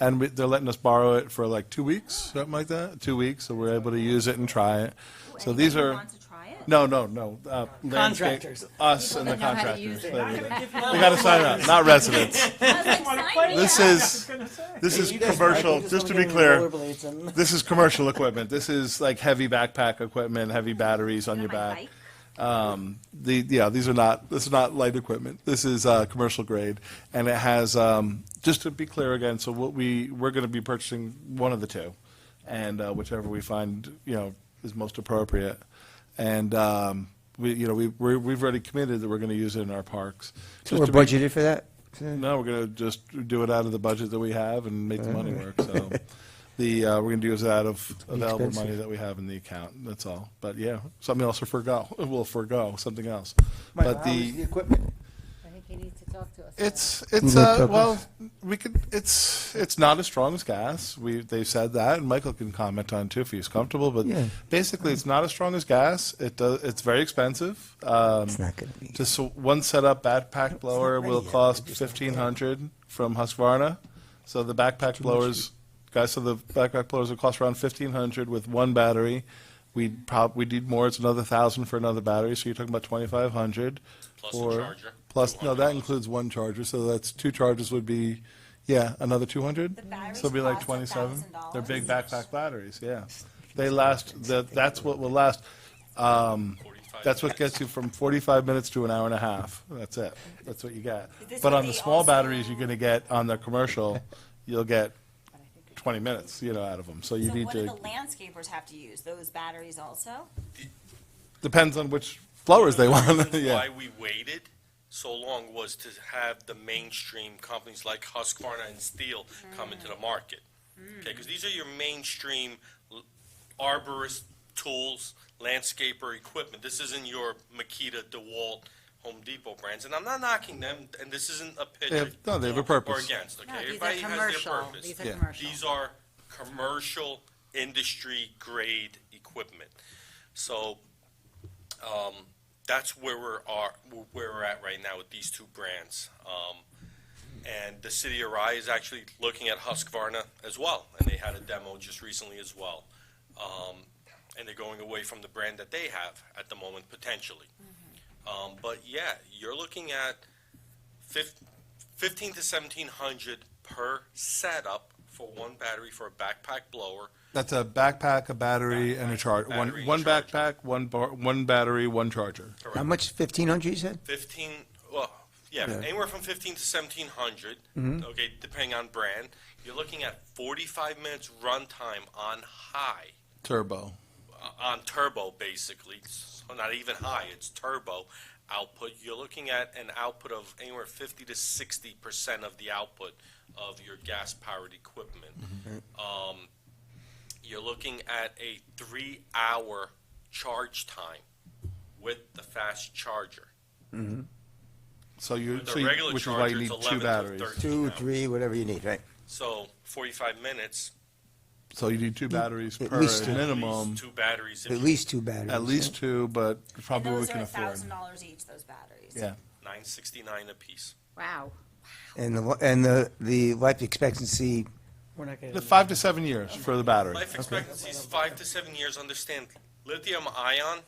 and they're letting us borrow it for like 2 weeks, something like that, 2 weeks, so we're able to use it and try it. So these are, Want to try it? no, landscape- Contractors. Us and the People that know how to use contractors. it. They gotta sign up, not residents. I was like, sign me This up. is You guys- commercial, Michael just to wanna be get in clear, rollerblades and- this is commercial equipment. This is like heavy backpack equipment, heavy batteries on your On my back. bike? This is not light equipment. This is commercial grade, and it has, just to be clear again, so we're going to be purchasing one of the 2, and whichever we find, is most appropriate. And we've already committed that we're going to use it in our parks. So Just we're to be- budgeted for that? No, we're going to just do it out of the budget that we have and make the money work. So we're going to use it out of available money Expensive. that we have in the account. That's all. But yeah, something else we'll forgo something else. Michael, But how is the equipment? I think he needs to talk to us. it's Look up well, it's not as strong as gas. They've said that, and Michael can comment on it too if he's comfortable. But Yeah. basically, it's not as strong as gas. It's very expensive. It's not going to be. Just one setup backpack blower will cost $1,500 from Husqvarna. So the backpack blowers, guys, so the backpack blowers will cost around $1,500 with one battery. we need more, it's another 1,000 for another battery, so you're talking about 2,500. Plus a or- charger, Plus, no, that 200. includes one charger, so that's two charges would be, yeah, another 200? The batteries So it'd be like cost 27. They're $1,000. big backpack batteries, yeah. They last, that's what will last. 45 That's what minutes. gets you from 45 minutes to an hour and a half. That's it. That's what you get. Is this But what on the they small also- batteries, you're gonna get, on the commercial, you'll get 20 minutes, out of them. So you So need what do to, the landscapers have to use? Those batteries also? depends on which blowers they One of the want, reasons yeah. Why we waited so long was to have the mainstream companies like Husqvarna and Steel come into the market. Okay, because these are your mainstream arborist tools, landscaper equipment. This isn't your Makita, DeWalt, Home Depot brands, and I'm not knocking them, and this isn't a pitch. They have a purpose. Or against, okay? No, these Everybody are has their commercial. purpose. These are Yeah. commercial. These are commercial, industry-grade equipment. So, that's where we're at right now with these two brands. And the city of Rye is actually looking at Husqvarna as well, and they had a demo just recently as well. And they're going away from the brand that they have at the moment, potentially. But yeah, you're looking at 15 to 1,700 per setup for one battery for a backpack blower. That's a backpack, a battery, and a charger. Battery and One charger. backpack, one battery, one charger. How much, 1,500 you said? 15, well, yeah, Yeah. anywhere from 15 to 1,700, okay, depending on brand. You're looking at 45 minutes runtime on high, Turbo. on turbo, basically. So not even high, it's turbo output. You're looking at an output of anywhere 50 to 60% of the output of your gas-powered equipment. You're looking at a 3-hour charge time with the fast charger. So you, With so the you- regular which is why charger, you it's need 11 two to batteries. 13 2, hours. 3, whatever you need, right? So 45 minutes, So you need two batteries At per least two. minimum. two batteries. if At you- least 2 batteries. At least two, but probably And we those can are afford. $1,000 each, those batteries. Yeah. $969 a piece. Wow. And the life expectancy, We're not getting. The 5 to 7 years for the battery. Life expectancy is 5 to 7 years. Understand, lithium ion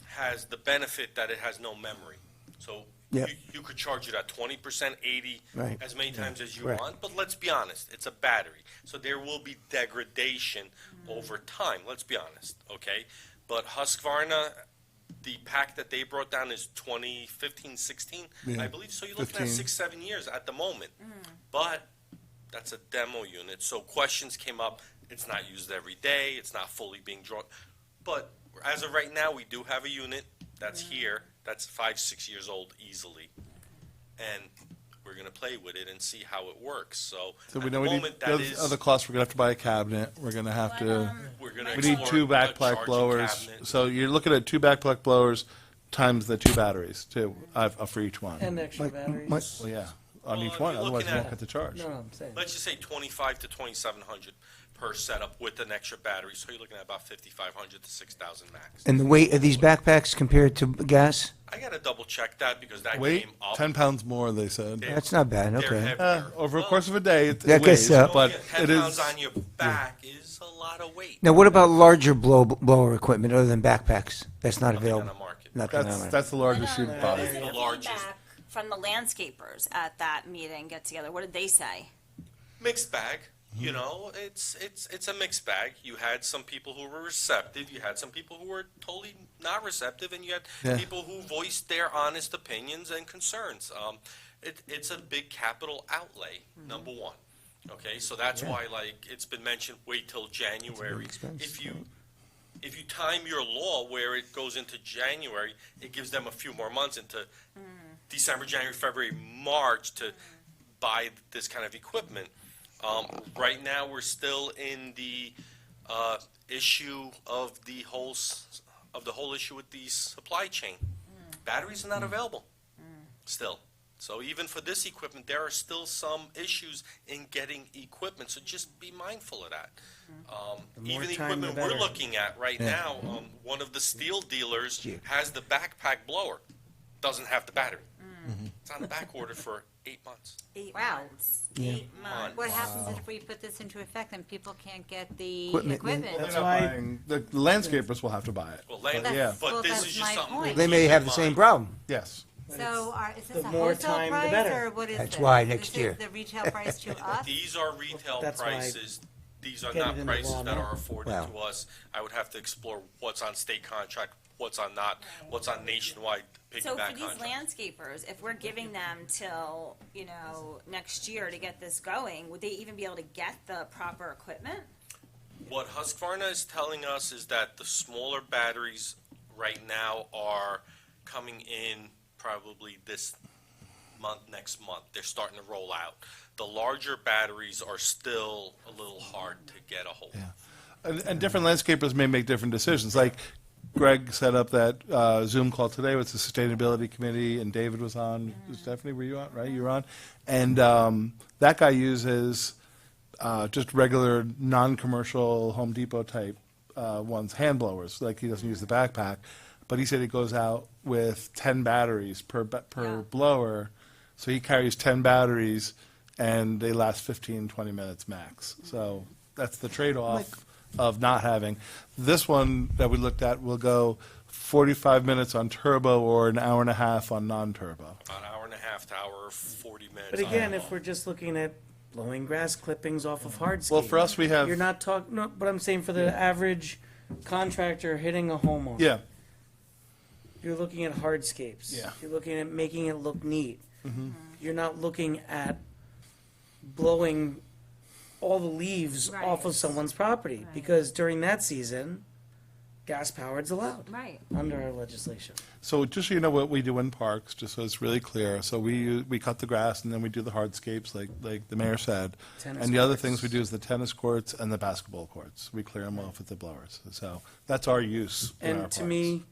has the benefit that it has no memory. So Yep. you could charge it at 20%, 80, Right. as many times as you Correct. want. But let's be honest, it's a battery. So there will be degradation over time. Let's be honest, okay? But Husqvarna, the pack that they brought down is 2015, 16, Yeah. I believe. So you're looking at 15. 6, 7 years at the moment. But that's a demo unit, so questions came up. It's not used every day, it's not fully being drawn. But as of right now, we do have a unit that's here, that's 5, 6 years old easily. And we're gonna play with it and see how it works, so So at we the know we need, moment, the that other- is, other costs, we're gonna have to buy a cabinet, we're gonna have to, we're gonna we need explore two a backpack charging blowers. cabinet. So you're looking at two backpack blowers times the two batteries, too, for each one. And extra Mike- batteries. Mike- Well, yeah, on Well, each if one, you're otherwise you looking won't at- get the charge. No, I'm saying. Let's just say 2,500 to 2,700 per setup with an extra battery, so you're looking at about 5,500 to 6,000 max. and the weight of these backpacks compared to gas? I gotta double check that because that Weight, came up. 10 pounds more, they said. They're- That's not bad, they're okay. heavier. Over the Well, course of a day, it I guess weighs, so. but yeah, it 10 pounds is, on your back is a lot of weight. Now, what about larger blower equipment other than backpacks? That's not Nothing on available? the market. Nothing on that's, the that's the largest you've What bought. was The the largest. feedback from the landscapers at that meeting, get together? What did they say? Mixed bag. You know, it's a mixed bag. You had some people who were receptive. You had some people who were totally not receptive, and you had Yeah. people who voiced their honest opinions and concerns. It's a big capital outlay. Number one. Okay, so that's why, like it's been mentioned, wait till January. expense, If you time your law where it goes into January, it gives them a few more months into December, January, February, March to buy this kind of equipment. Right now, we're still in the issue of the whole issue with the supply chain. Batteries are not available still. So even for this equipment, there are still some issues in getting equipment. So just be mindful of that. more Even the time, the equipment we're better. looking at right Yeah. now, one of the steel dealers Yeah. has the backpack blower, doesn't have the battery. It's on back order for 8 months. 8 Wow. months. Yeah. 8 months. What happens if we put this into effect and people can't get the Equipment. equipment? That's They're not why- buying- The landscapers will have to buy it. Well, But land, yeah, but Well, this that's is just my something. point. to They may keep have in the same mind. problem. yes. So is this The a more wholesale time, the price, better. or what is this? That's why next This year. is the retail price to us? These are retail That's why prices. These are get not it in the prices law that now. are afforded Wow. to us. I would have to explore what's on state contract, what's on not, what's on nationwide So for piggyback these contract. landscapers, if we're giving them till, next year to get this going, would they even be able to get the proper equipment? What Husqvarna is telling us is that the smaller batteries right now are coming in probably this month, next month. They're starting to roll out. The larger batteries are still a little hard to get a hold of. And different landscapers may make different decisions. Like Greg set up that Zoom call today with the Sustainability Committee, and David was on. Stephanie, were you on? Right, you were on. And that guy uses just regular, non-commercial Home Depot type ones, hand blowers. Like he doesn't use the backpack, but he said he goes out with 10 batteries per Yeah. blower. So he carries 10 batteries, and they last 15, 20 minutes max. So that's the trade-off of not having. This one that we looked at will go 45 minutes on turbo or an hour and a half on non-turbo. An hour and a half to hour, 40 minutes. But again, on if we're just looking at blowing grass clippings off of hardscape. Well, for us, we have, You're not talking, no, but I'm saying for the average contractor hitting a homeowner. yeah, You're looking at hardscapes. Yeah. You're looking at making it look neat. Mm-hmm. You're not looking at blowing all the leaves off of Right. someone's property, Right. because during that season, gas powered's allowed Right. under our legislation. so just so you know what we do in parks, just so it's really clear. So we cut the grass, and then we do the hardscapes, like the mayor said. Tennis And the other courts. things we do is the tennis courts and the basketball courts. We clear them off with the blowers. So that's our use in our And parks. to me,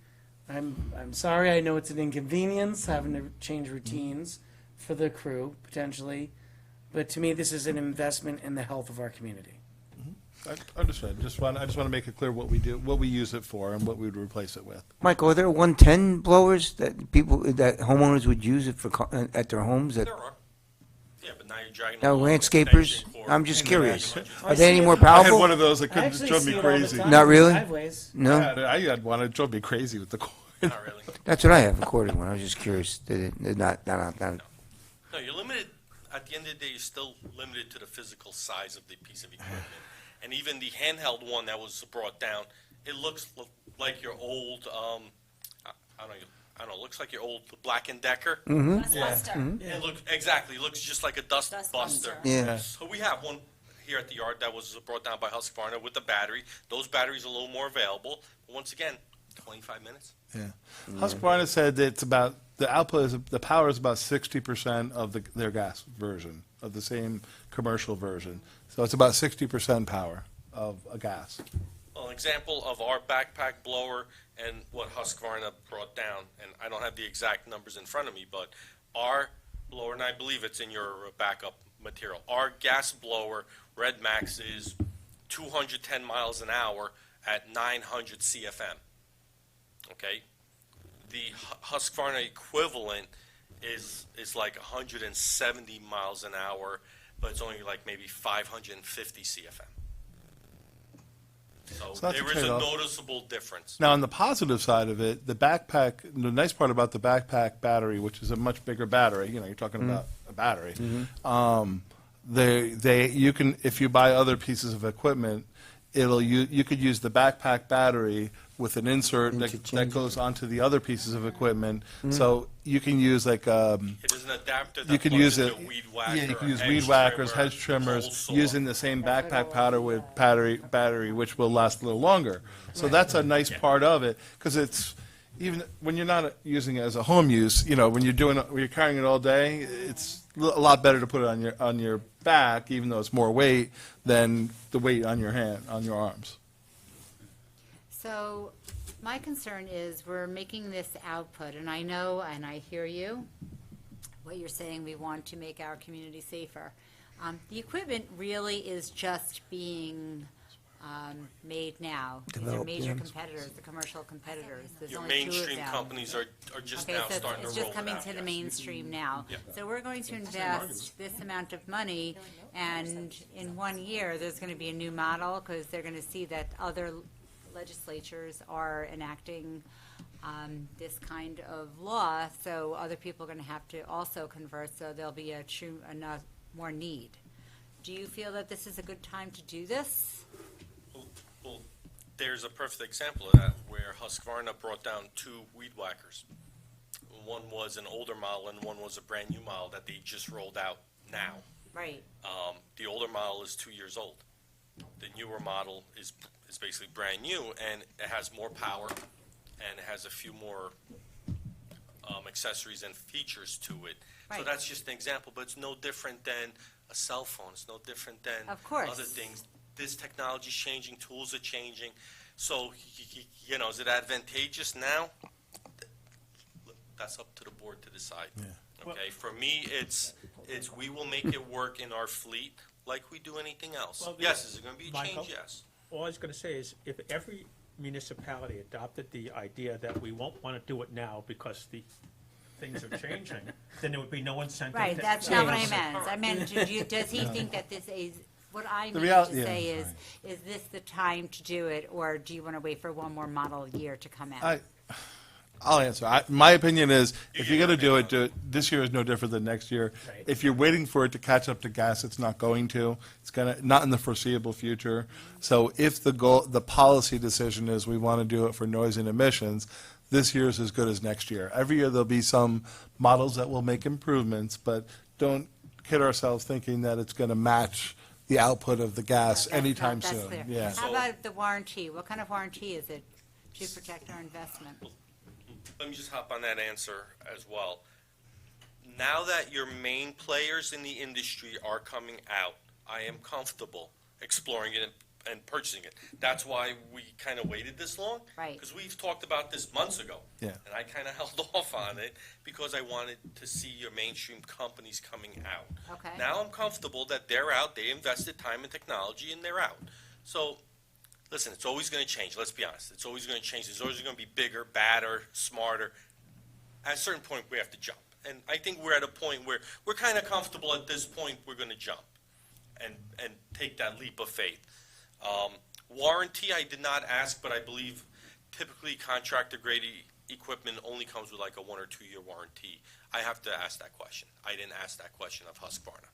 I'm sorry, I know it's an inconvenience having to change routines for the crew, potentially, but to me, this is an investment in the health of our community. I understand. I just want to make it clear what we do, what we use it for, and what we would replace it with. Michael, are there 110 blowers that that homeowners would use it for at their homes? That There are. Yeah, but now you're dragging. now along an landscapers? extension cord. I'm just curious. I Are they any see more it. I had powerful? one of those that I could actually drove see me it all the crazy. time Not in really? driveways. No, I had one. It drove me crazy with the cord. Not really. that's what I have, a corded one. I was just curious. They're not. No, you're limited, at the end of the day, you're still limited to the physical size of the piece of equipment. And even the handheld one that was brought down, it looks like your old, I don't know, it looks like your old Black & Decker. Dust buster. It looks, exactly, it looks just like a dust Dust buster. buster. Yeah. So we have one here at the yard that was brought down by Husqvarna with the battery. Those batteries are a little more available. But once again, 25 minutes. Yeah. Husqvarna said that it's about, the output is, the power is about 60% of their gas version, of the same commercial version. So it's about 60% power of a gas. Well, an example of our backpack blower and what Husqvarna brought down, and I don't have the exact numbers in front of me, but our blower, and I believe it's in your backup material, our gas blower, Red Max, is 210 miles an hour at 900 CFM. Okay? The Husqvarna equivalent is like 170 miles an hour, but it's only like maybe 550 CFM. So So that's a there is a trade-off. noticeable difference. Now, on the positive side of it, the backpack, the nice part about the backpack battery, which is a much bigger battery, you're talking about a battery. You can, if you buy other pieces of equipment, you could use the backpack battery with an insert that Interchangeable. goes onto the other pieces of equipment. So you can use like, It is an adapter that you can plugs use into it, weed whacker, yeah, you can use hedge weed whackers, trimmer, hedge trimmers, hole saw. using the same backpack powder with battery, which will last a little longer. So that's a nice part of it, because it's, even when you're not using it as a home use, when you're carrying it all day, it's a lot better to put it on your back, even though it's more weight than the weight on your arms. So my concern is we're making this output, and I know, and I hear you, what you're saying, we want to make our community safer. The equipment really is just being made now. These are Developed major units. competitors, the commercial competitors. There's Your only two of mainstream them. companies are just Okay, now so starting to it's roll just it coming out, to the yes. mainstream now. Yeah. So we're going to invest this amount of money, and in 1 year, there's going to be a new model, because they're going to see that other legislatures are enacting this kind of law, so other people are going to have to also convert, so there'll be enough more need. Do you feel that this is a good time to do this? Well, there's a perfect example of that, where Husqvarna brought down 2 weed whackers. One was an older model and one was a brand-new model that they just rolled out now. Right. The older model is 2 years old. The newer model is basically brand new, and it has more power, and it has a few more accessories and features to it. So Right. that's just an example, but it's no different than a cell phone. It's no different than Of course. other things. This technology's changing, tools are changing. So, is it advantageous now? That's up to the board to decide. Okay, for me, it's we will make it work in our fleet like we do anything else. Well, Yes, is it gonna be a Michael? change? Yes. All I was gonna say is, if every municipality adopted the idea that we won't wanna do it now because the things are changing, then there would be no incentive. Right, to that's not what I change. meant. I meant, does he think that this is, what I meant reality- to yeah, say is this the time to do it, or do you want to wait for one more model year to come out? I'll answer. My opinion is, if you're going to do it, this year is no different than next year. Right. If you're waiting for it to catch up to gas, it's not going to. It's going to, not in the foreseeable future. So if the policy decision is we want to do it for noise and emissions, this year is as good as next year. Every year there'll be some models that will make improvements, but don't kid ourselves thinking that it's going to match the output of the gas That's anytime not- that's soon. clear. Yeah. How about the warranty? What kind of warranty is it to protect our investment? Let me just hop on that answer as well. Now that your main players in the industry are coming out, I am comfortable exploring it and purchasing it. That's why we kind of waited this long. Right. Because we've talked about this months ago. Yeah. And I kind of held off on it because I wanted to see your mainstream companies coming out. Okay. Now I'm comfortable that they're out, they invested time and technology, and they're out. So, listen, it's always going to change, let's be honest. It's always going to change. It's always going to be bigger, badder, smarter. At a certain point, we have to jump. And I think we're at a point where we're kind of comfortable at this point, we're going to jump and take that leap of faith. Warranty, I did not ask, but I believe typically contractor-grade equipment only comes with like a 1 or 2 year warranty. I have to ask that question. I didn't ask that question of Husqvarna.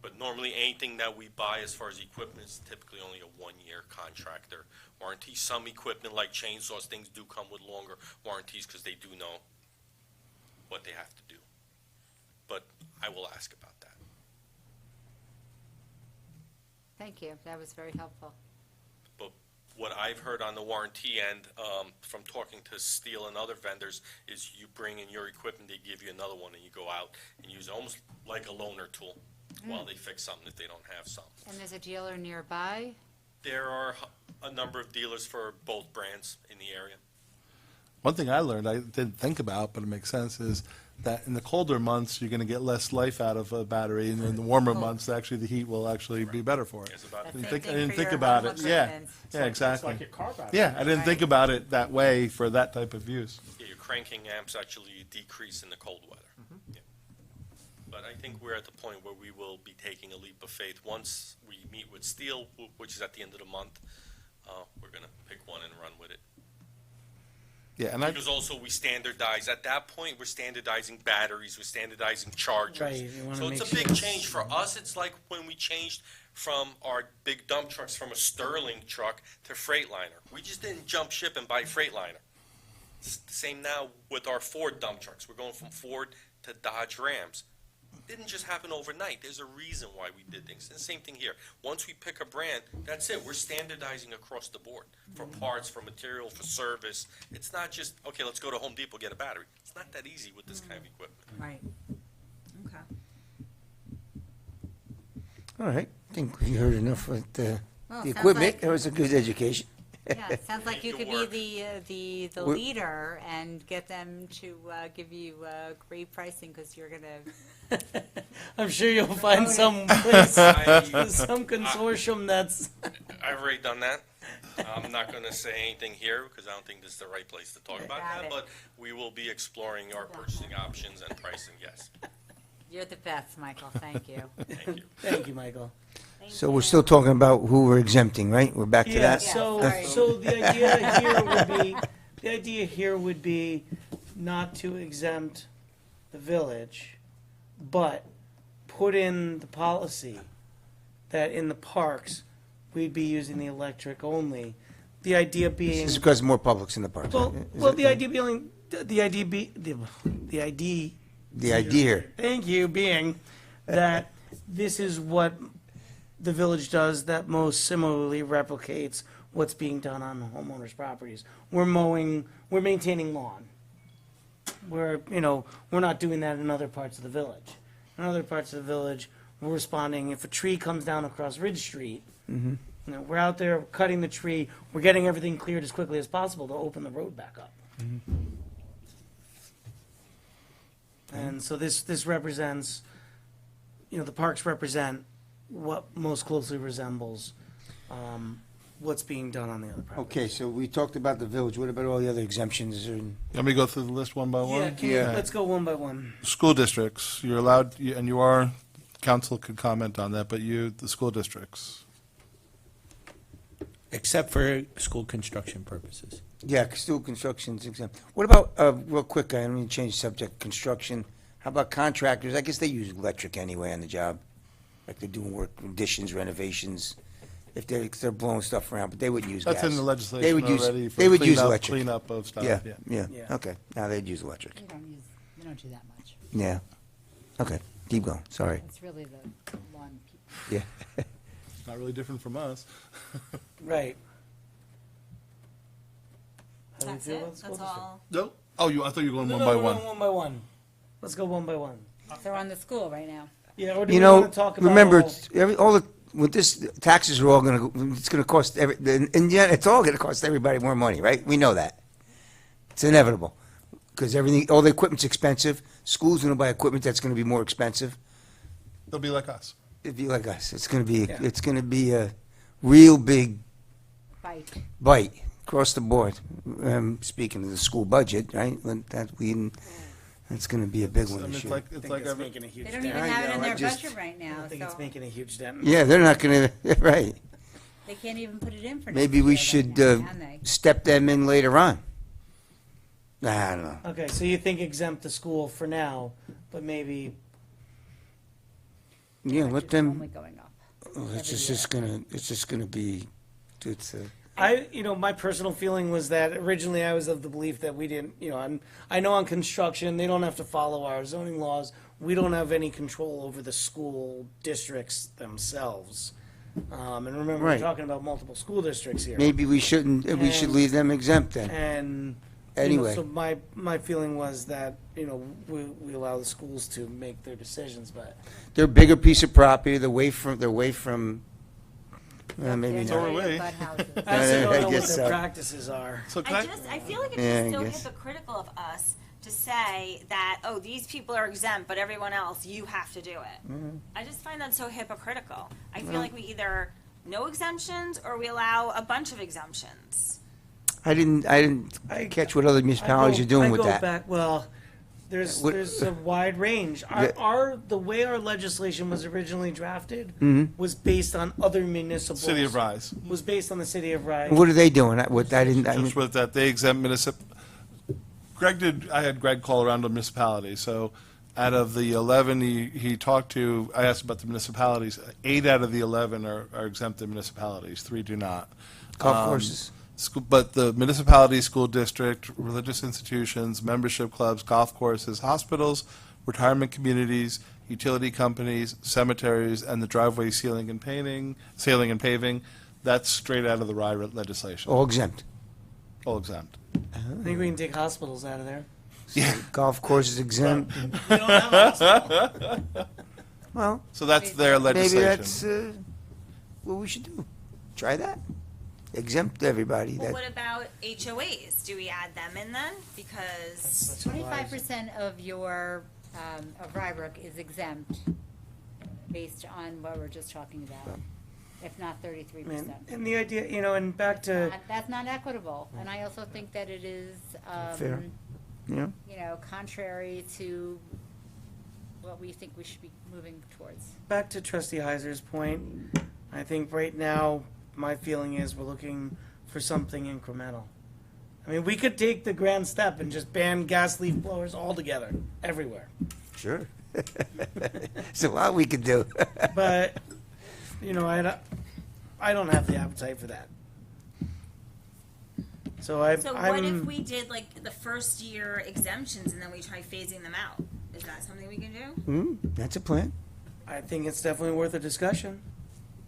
But normally, anything that we buy as far as equipment is typically only a 1 year contractor warranty. Some equipment like chainsaws, things do come with longer warranties because they do know what they have to do. But I will ask about that. Thank you, that was very helpful. But what I've heard on the warranty end, from talking to Steel and other vendors, is you bring in your equipment, they give you another one, and you go out and use it almost like a loaner tool while they fix something if they don't have some. And there's a dealer nearby? There are a number of dealers for both brands in the area. One thing I learned, I didn't think about, but it makes sense, is that in the colder months, you're going to get less life out of a battery, and in the warmer months, actually, the heat will actually be better for it. It's about That's I same didn't thing for think your about home it. Yeah, equipment. yeah, It's like exactly. your car battery. Yeah, I didn't think Right. about it that way for that type of use. Yeah, your cranking amps actually decrease in the cold weather. Yeah. But I think we're at the point where we will be taking a leap of faith. Once we meet with Steel, which is at the end of the month, we're going to pick one and run with it. Yeah, and Because also we standardize, at that point, we're standardizing batteries, we're standardizing chargers. Right, you wanna So it's make a big sure change for us. It's like when we changed from our big dump trucks from a Sterling truck to Freightliner. We just didn't jump ship and buy Freightliner. It's the same now with our Ford dump trucks. We're going from Ford to Dodge Rams. It didn't just happen overnight. There's a reason why we did things. And the same thing here. Once we pick a brand, that's it. We're standardizing across the board for parts, for material, for service. It's not just, okay, let's go to Home Depot, get a battery. It's not that easy with this kind of equipment. Right. Okay. All right, I think we heard enough with Well, the sounds equipment. like- That was a good education. Yeah, it sounds like you Make it could be work. the We're- leader and get them to give you great pricing because you're gonna. I'm sure you'll find some place, some consortium that's, I've already done that. I'm not going to say anything here because I don't think this is the right place to talk about Got that, it. but we will be exploring our purchasing options and pricing, yes. You're the best, Michael. Thank you. Thank you. thank you, Michael. So we're still talking about who we're exempting, right? We're back to Yeah, that? so, sorry. so the idea here would be not to exempt the village, but put in the policy that in the parks, we'd be using the electric only. The idea being, This is because more public's in the parks. well, right? Is well, it- the idea being, the idea, The idea here. thank you, being that this is what the village does that most similarly replicates what's being done on the homeowners' properties. We're mowing, we're maintaining lawn. We're not doing that in other parts of the village. In other parts of the village, we're responding if a tree comes down across Ridge Street. We're out there cutting the tree, we're getting everything cleared as quickly as possible to open the road back up. And so this represents, the parks represent what most closely resembles what's being done on the other property. Okay, so we talked about the village. What about all the other exemptions? Let me go through the list one by Yeah, one. let's go one by one. School districts, you're allowed, and you are, council could comment on that, but the school districts. Except for school construction purposes. Yeah, still construction's exempt. What about, real quick, I don't mean to change the subject, construction. How about contractors? I guess they use electric anyway on the job. Like they're doing work, additions, renovations. If they're blowing stuff around, but they would use gas. That's in the They legislation would use- already for they would use cleanup- electric. cleanup of stuff, Yeah, yeah. yeah, Yeah. okay. Now they'd use electric. We don't do that much. Yeah. Okay, keep going, sorry. It's really the lawn people. Yeah. Not really different from us. Right. How do you That's feel it, about the school that's district? all. No? Oh, I thought you were going No, one no, by we're one. going one by one. Let's go one by one. So we're on the school right now. Yeah, or do You we know, want to talk about remember, all- all the, with this, taxes are all it's gonna cost and yeah, it's all gonna cost everybody more money, right? We know that. It's inevitable. Because everything, all the equipment's expensive. School's gonna buy equipment that's gonna be more expensive. They'll be like us. It'd be like us. It's gonna be, Yeah. it's gonna be a real big Bite. bite across the board. Speaking of the school budget, right? That's gonna be a big one I mean, this it's year. like, I it's think like it's every, making a huge They don't dent. even I have it know, in I their just- budget right I now, don't think it's so making a huge dent. Yeah, they're not gonna, right. they can't even put it in for next Maybe we year should right now, can they? step them in later on. I don't know. Okay, so you think exempt the school for now, but maybe, Yeah, let Budget's them, only going up. it's just gonna be, it's, my personal feeling was that originally I was of the belief that we didn't, I know on construction, they don't have to follow our zoning laws. We don't have any control over the school districts themselves. And remember, we're Right. talking about multiple school districts here. maybe we shouldn't, we should And- leave them exempt then. And, Anyway. so my feeling was that, we allow the schools to make their decisions, but They're a bigger piece of property, they're away from, maybe They're not. They're not away. butt houses. I also I don't know what guess their so. practices are. so can I feel like it's Yeah, just I so guess. hypocritical of us to say that, oh, these people are exempt, but everyone else, you have to do it. Mm-hmm. I just find that so hypocritical. I feel like we either no exemptions or we allow a bunch of exemptions. I didn't I- catch what other municipalities are doing with I go that. back, well, there's What- a wide range. The way our legislation was originally drafted Mm-hmm. was based on other municipals. City of Rise. Was based on the city of Rye. What are they doing? I didn't, Just with that, they exempt I had Greg call around to municipalities, so out of the 11 he talked to, I asked about the municipalities, 8 out of the 11 are exempted municipalities, 3 do not. golf courses. But the municipality, school district, religious institutions, membership clubs, golf courses, hospitals, retirement communities, utility companies, cemeteries, and the driveway sealing and paving, that's straight out of the Rye legislation, All exempt. all exempt. I think we can take hospitals out of there. Golf courses exempt. We don't have a hospital. Well, So that's their maybe legislation. that's what we should do. Try that. exempt everybody. Well, That, what about HOAs? Do we add them in then? Because, 25% of your, of Rybrook is exempt based on what we're just talking about, if not 33%. And the idea, and back to, That's not equitable, and I also think that it is, Fair. Yeah. contrary to what we think we should be moving towards. back to Trustee Heiser's point, I think right now, my feeling is we're looking for something incremental. I mean, we could take the grand step and just ban gas leaf blowers altogether, everywhere. Sure. There's a lot we could do. But, I don't have the appetite for that. So so what if I'm, we did like the first year exemptions and then we try phasing them out? Is that something we can do? That's a plan. I think it's definitely worth a discussion.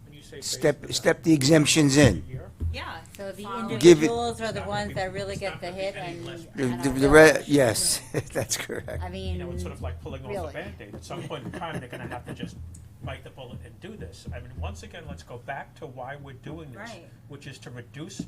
When you say Step the exemptions in. Yeah. So the Follow- Give it- individuals are the ones that really get the hit and. Yes, that's correct. I mean, It's sort of like pulling off really. the Band-Aid. At some point in time, they're gonna have to just bite the bullet and do this. I mean, once again, let's go back to why we're doing this, Right. which is to reduce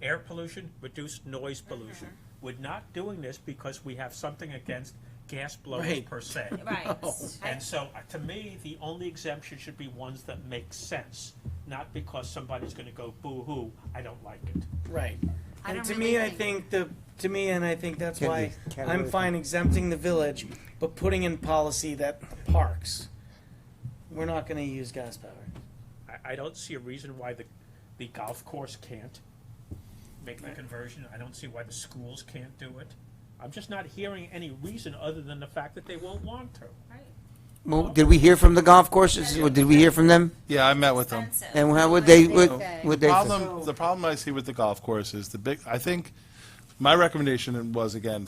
air pollution, reduce noise pollution. We're not doing this because we have something against gas blowers Right. per se. Right. And so, to me, the only exemption should be ones that make sense, not because somebody's gonna go boo-hoo, I don't like it. Right. I And don't to really me, I think- think that's Can't why be- can't I'm really- fine exempting the village, but putting in policy that the parks, we're not gonna use gas power. I don't see a reason why the golf course can't make the conversion. I don't see why the schools can't do it. I'm just not hearing any reason other than the fact that they won't want to. Well, did we hear from the golf courses, or did we hear from them? Yeah, I met with them. Expensive. And how would they, What would they they? The problem I see with the golf course is I think, my recommendation was, again,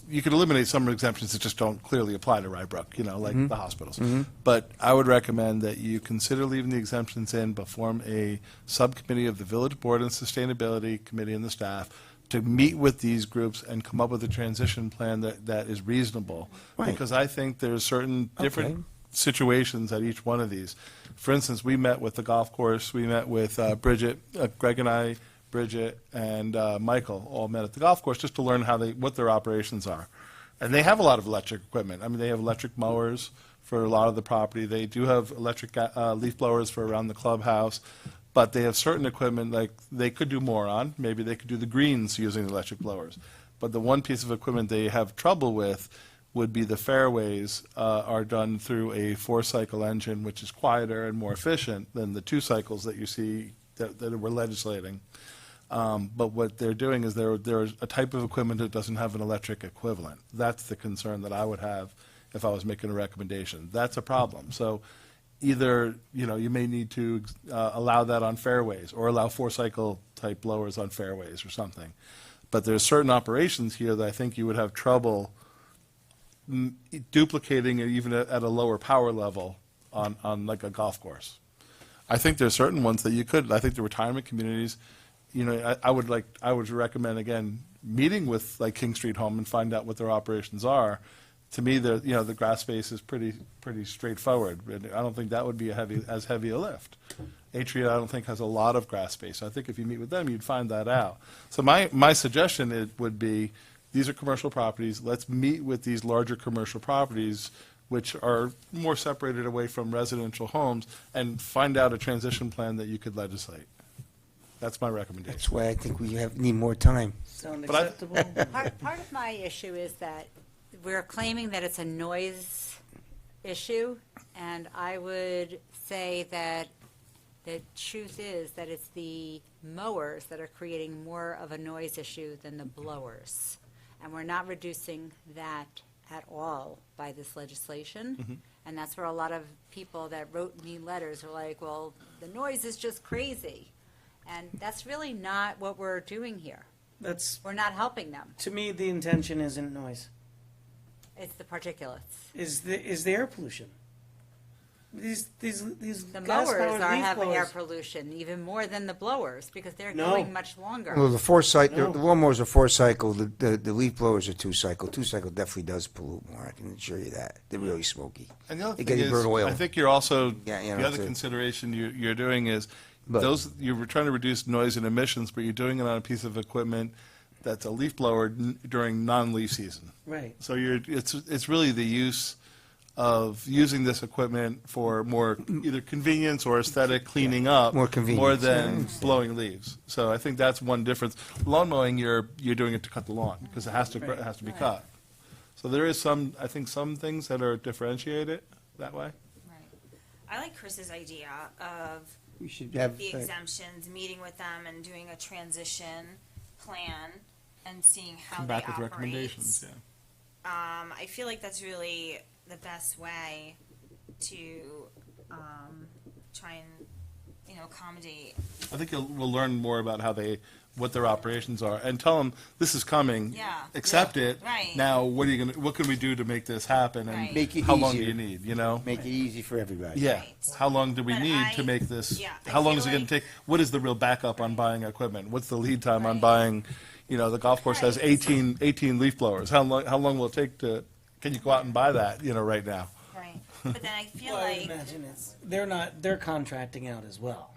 you could eliminate some exemptions that just don't clearly apply to Rybrook, like the hospitals. But I would recommend that you consider leaving the exemptions in, but form a subcommittee of the Village Board and Sustainability Committee and the staff to meet with these groups and come up with a transition plan that is reasonable. Right. Because I think there's certain different Okay. situations at each one of these. For instance, we met with the golf course, we met with Bridget, Greg and I, Bridget, and Michael all met at the golf course just to learn what their operations are. And they have a lot of electric equipment. I mean, they have electric mowers for a lot of the property. They do have electric leaf blowers for around the clubhouse. But they have certain equipment, like they could do more on. Maybe they could do the greens using electric blowers. But the one piece of equipment they have trouble with would be the fairways are done through a 4-cycle engine, which is quieter and more efficient than the 2 cycles that you see that we're legislating. But what they're doing is there's a type of equipment that doesn't have an electric equivalent. That's the concern that I would have if I was making a recommendation. That's a problem. So either, you may need to allow that on fairways or allow 4-cycle type blowers on fairways or something. But there's certain operations here that I think you would have trouble duplicating it even at a lower power level on like a golf course. I think there's certain ones that you could. I think the retirement communities, I would recommend, again, meeting with like King Street Home and find out what their operations are. To me, the grass space is pretty straightforward. I don't think that would be as heavy a lift. Atria, I don't think, has a lot of grass space. I think if you meet with them, you'd find that out. So my suggestion would be, these are commercial properties. Let's meet with these larger commercial properties, which are more separated away from residential homes, and find out a transition plan that you could legislate. That's my recommendation. That's why I think we need more time. Sound But I- acceptable? part of my issue is that we're claiming that it's a noise issue, and I would say that the truth is that it's the mowers that are creating more of a noise issue than the blowers. And we're not reducing that at all by this legislation. And that's where a lot of people that wrote me letters are like, well, the noise is just crazy. And that's really not what we're doing here. That's, We're not helping them. to me, the intention isn't noise. It's the particulates. Is the air pollution. These The gas-powered mowers are leaf having air blowers. pollution even more than the blowers because they're No. going much longer. Well, the 4-cycle, No. the lawnmowers are 4-cycle, the leaf blowers are 2-cycle. 2-cycle definitely does pollute more, I can assure you that. They're really smoky. And the other They thing get is, burn oil. I think you're also, Yeah, the other that's it. consideration you're doing is, But- those, you were trying to reduce noise and emissions, but you're doing it on a piece of equipment that's a leaf blower during non-leaf season. Right. So it's really the use of using this equipment for more either convenience or aesthetic cleaning up. More convenience. More Yeah, I than understand. blowing leaves. So I think that's one difference. Lawn mowing, you're doing it to cut the lawn, because it has to be cut. So there is I think some things that are differentiated that way. I like Chris's idea of We should have, the exemptions, meeting with them and doing a transition plan and seeing how Come they back with operate. recommendations, yeah. I feel like that's really the best way to try and, accommodate. I think we'll learn more about what their operations are, and tell them, this is coming. Yeah. Accept it. Right. Now, what can we do to make this happen, and Right. Make it how long do easier. you need, you know? make it easy for everybody. Yeah. Right. How long do we But need to make this? yeah, I How long feel is it going like- to take? What is the real backup on buying equipment? What's the lead time on Right. buying? The golf course has Right. 18 leaf blowers. How long will it take to? Can you go out and buy that? Right now. Right. But then I feel Well, I would like, imagine they're contracting out as well.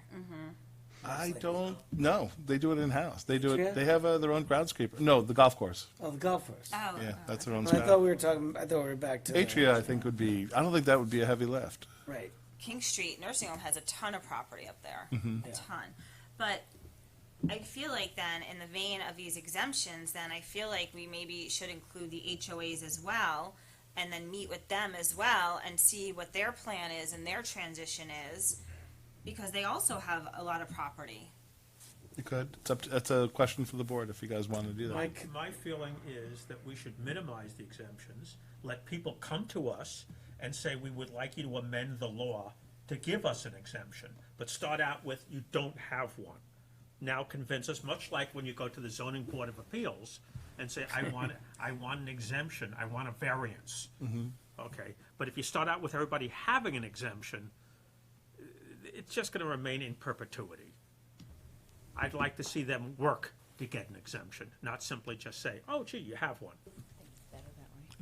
I don't know. They do it in house. They do Yeah. it. They have their own groundskeeper. No, the golf course. Oh, the golf course. oh, Yeah, that's their own I thought staff. I thought we were back to. Atria, I think, would be. I don't think that would be a heavy lift. Right. King Street Nursing Home has a ton of property up there, Mm-hmm. a Yeah. ton. But I feel like then, in the vein of these exemptions, then I feel like we maybe should include the HOAs as well, and then meet with them as well and see what their plan is and their transition is, because they also have a lot of property. You could. That's a question for the board if you guys want to do that. Mike? My feeling is that we should minimize the exemptions, let people come to us and say, we would like you to amend the law to give us an exemption, but start out with, you don't have one. Now convince us, much like when you go to the zoning board of appeals and say, I want an exemption, I want a variance. Okay, but if you start out with everybody having an exemption, it's just gonna remain in perpetuity. I'd like to see them work to get an exemption, not simply just say, oh gee, you have one.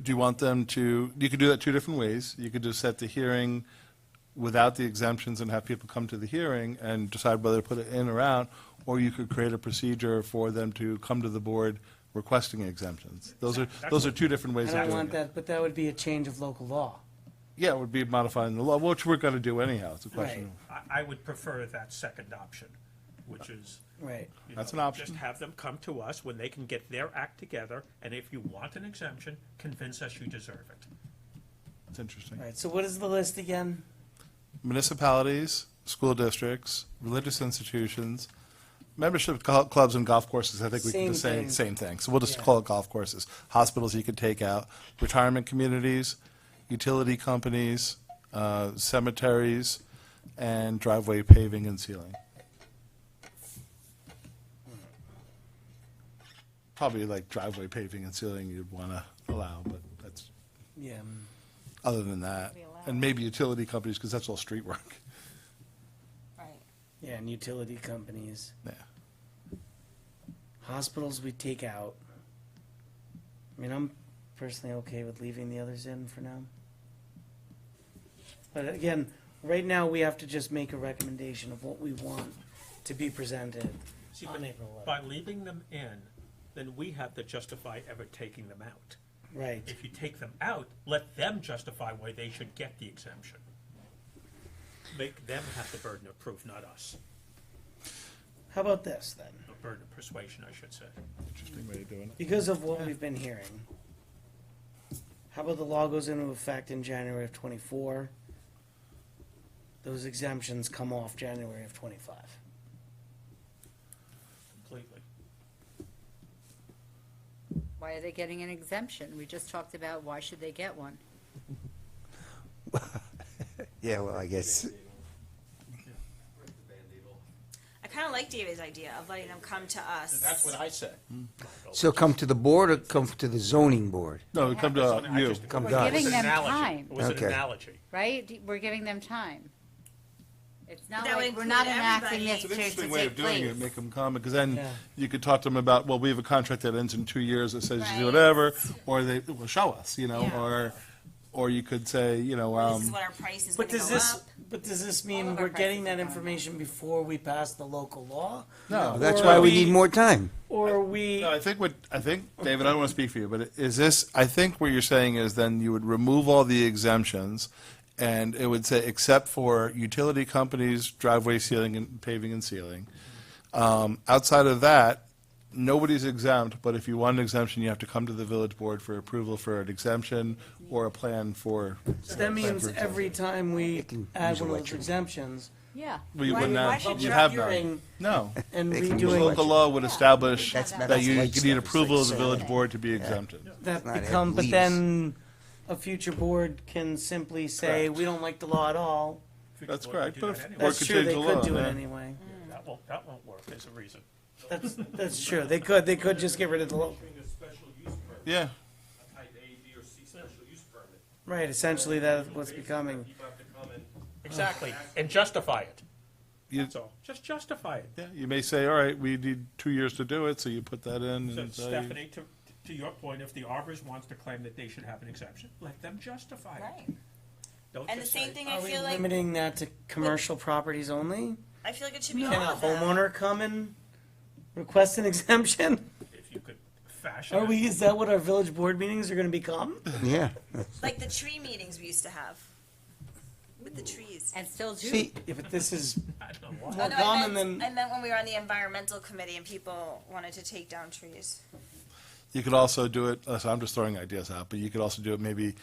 Do you want them to, you could do that two different ways. You could just set the hearing without the exemptions and have people come to the hearing and decide whether to put it in or out, or you could create a procedure for them to come to the board requesting exemptions. Those are two different ways I of don't doing want it. that, but that would be a change of local law. Yeah, it would be modifying the law, which we're going to do anyhow. It's a question. I would prefer that second option, which is, Right. That's an option. just have them come to us when they can get their act together, and if you want an exemption, convince us you deserve it. It's interesting. All right. So what is the list again? Municipalities, school districts, religious institutions, membership clubs and golf courses, I think we can just say Same same thing. So we'll just Yeah. call it golf courses. Hospitals you could take out, retirement communities, utility companies, cemeteries, and driveway paving and sealing. Probably like driveway paving and sealing you'd want to allow, but that's, Yeah. other than that. We allow And maybe utility companies, because that's all street work. Right. Yeah, and utility companies. Yeah. Hospitals we take out. I mean, I'm personally okay with leaving the others in for now. But again, right now, we have to just make a recommendation of what we want to be presented See, on April 11th. by leaving them in, then we have to justify ever taking them out. Right. If you take them out, let them justify why they should get the exemption. Make them have the burden of proof, not us. How about this then? The burden of persuasion, I should say. Interesting way of doing it. Because of what we've been hearing, how about the law goes into effect in January of '24? Those exemptions come off January of '25. Completely. Why are they getting an exemption? We just talked about why should they get one? Yeah, well, I guess, I kind of like David's idea of letting them come to us. That's what I said. so come to the board or come to the zoning board? No, come to I you. just- Come We're to us. It was giving an them analogy. time. It was an Okay. analogy. Right? We're giving them time. It's not That would like we're include not enacting everybody. this It's an to interesting way take of doing it, place. make them come, because then Yeah. you could talk to them about, well, we have a contract that ends in 2 years that says you do Right. whatever, or they will show us, Yeah. or you could say, Or this is what our price is But going to does go this, up. But does this mean we're getting that information before we pass the local law? No, That's Or why we we- need more time. Or we, No, I think, David, I don't want to speak for you, but is this, I think what you're saying is then you would remove all the exemptions, and it would say, except for utility companies, driveway sealing and paving and sealing. Outside of that, nobody's exempt, but if you want an exemption, you have to come to the village board for approval for an exemption or a plan for. that means every time we can add use one of those electric. exemptions Yeah. We Why- wouldn't why have, should you'd you- have hearing none. No. and They can The use redoing, local law would establish That's that you like need stuff. approval of the It's like village saying- board to be exempted. that not become, but leaves. then a future board can simply say, we don't like the law at all. Future That's board could correct, do but that if- anyway. Or That's could true, change they the could law, do it yeah. anyway. That won't work as a reason. That's true, they could just get rid of the law. A special use permit, Yeah, a type A, B, or C special use permit. Right, essentially that's what's becoming. People have to come and Exactly, and justify it. You- That's all. Just justify it. yeah, you may say, all right, we need 2 years to do it, so you put that in So and say. Stephanie, to your point, if the arborist wants to claim that they should have an exemption, let them justify it. Right. Don't And the just same say, thing, I Are we feel like, limiting that to commercial properties only? I feel like it should be all Can a of them. homeowner come and request an exemption? if you could fashion Are it. we, is that what our village board meetings are gonna become? Yeah. Like the tree meetings we used to have with the trees. And still do. See, Yeah, but this is I don't know why. more no, common I meant, than, I meant when we were on the environmental committee and people wanted to take down trees. You could also do it, so I'm just throwing ideas out, but you could also do it maybe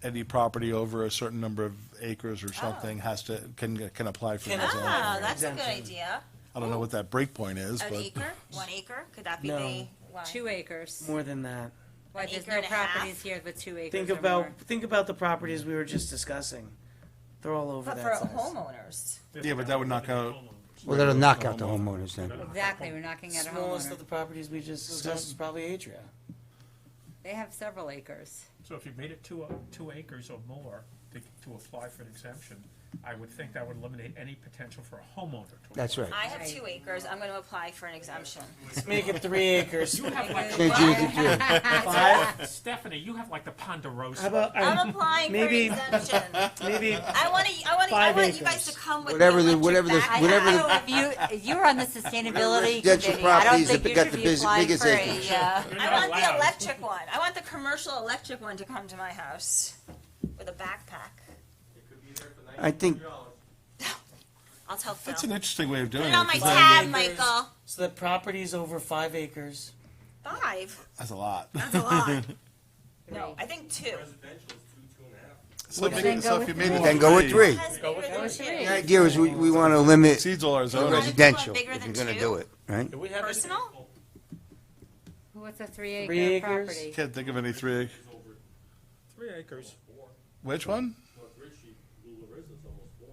any property over a certain number of acres or something has to, can apply for Can an apply. exemption. Ah, that's a good Exemption. idea. I don't know what that break point is, An but acre, 1 acre, could that be No. the? Why? 2 acres. more than that. Why, An there's acre no and a half? properties here with 2 acres Think or about, more. think about the properties we were just discussing. They're all over But for that size. homeowners. yeah, but that would knock out, well, that'll knock out the homeowners then. Exactly, we're knocking out a Smallest of homeowner. the properties we just discussed is probably Atria. They have several acres. So if you made it 2 acres or more to apply for an exemption, I would think that would eliminate any potential for a homeowner to. That's right. I have 2 acres, I'm gonna apply for an exemption. Let's make it 3 acres. You have like Change it to 3. Five, Stephanie, you have like the Ponderosa. how about, I'm applying for maybe- an exemption. maybe, I want you guys to come with Whatever the- the whatever the- electric back. whatever the- I know, if you're on the sustainability residential committee, I don't properties think that you got should the be bus- applying biggest for acres. a, I You're want not the allowed. electric one. I want the commercial electric one to come to my house with a backpack. I think, I'll tell Phil. that's an interesting way of doing Put it. it on my 'cause then- tab, acres. Michael. so that properties over 5 acres. 5. That's a lot. That's a lot. No, I think 2. residential is 2.5. So then go if you with made it then go with 3. Has bigger than 2. The idea is we want to limit Exceeds all our wanna zoning. do residential one bigger if than you're going to 2? do it, right? Do we have any- Personal? what's a 3 3 acre acres? property? Can't think of any 3. 3 acres. Which one? North Ritchie, Blue Larissa is almost 4.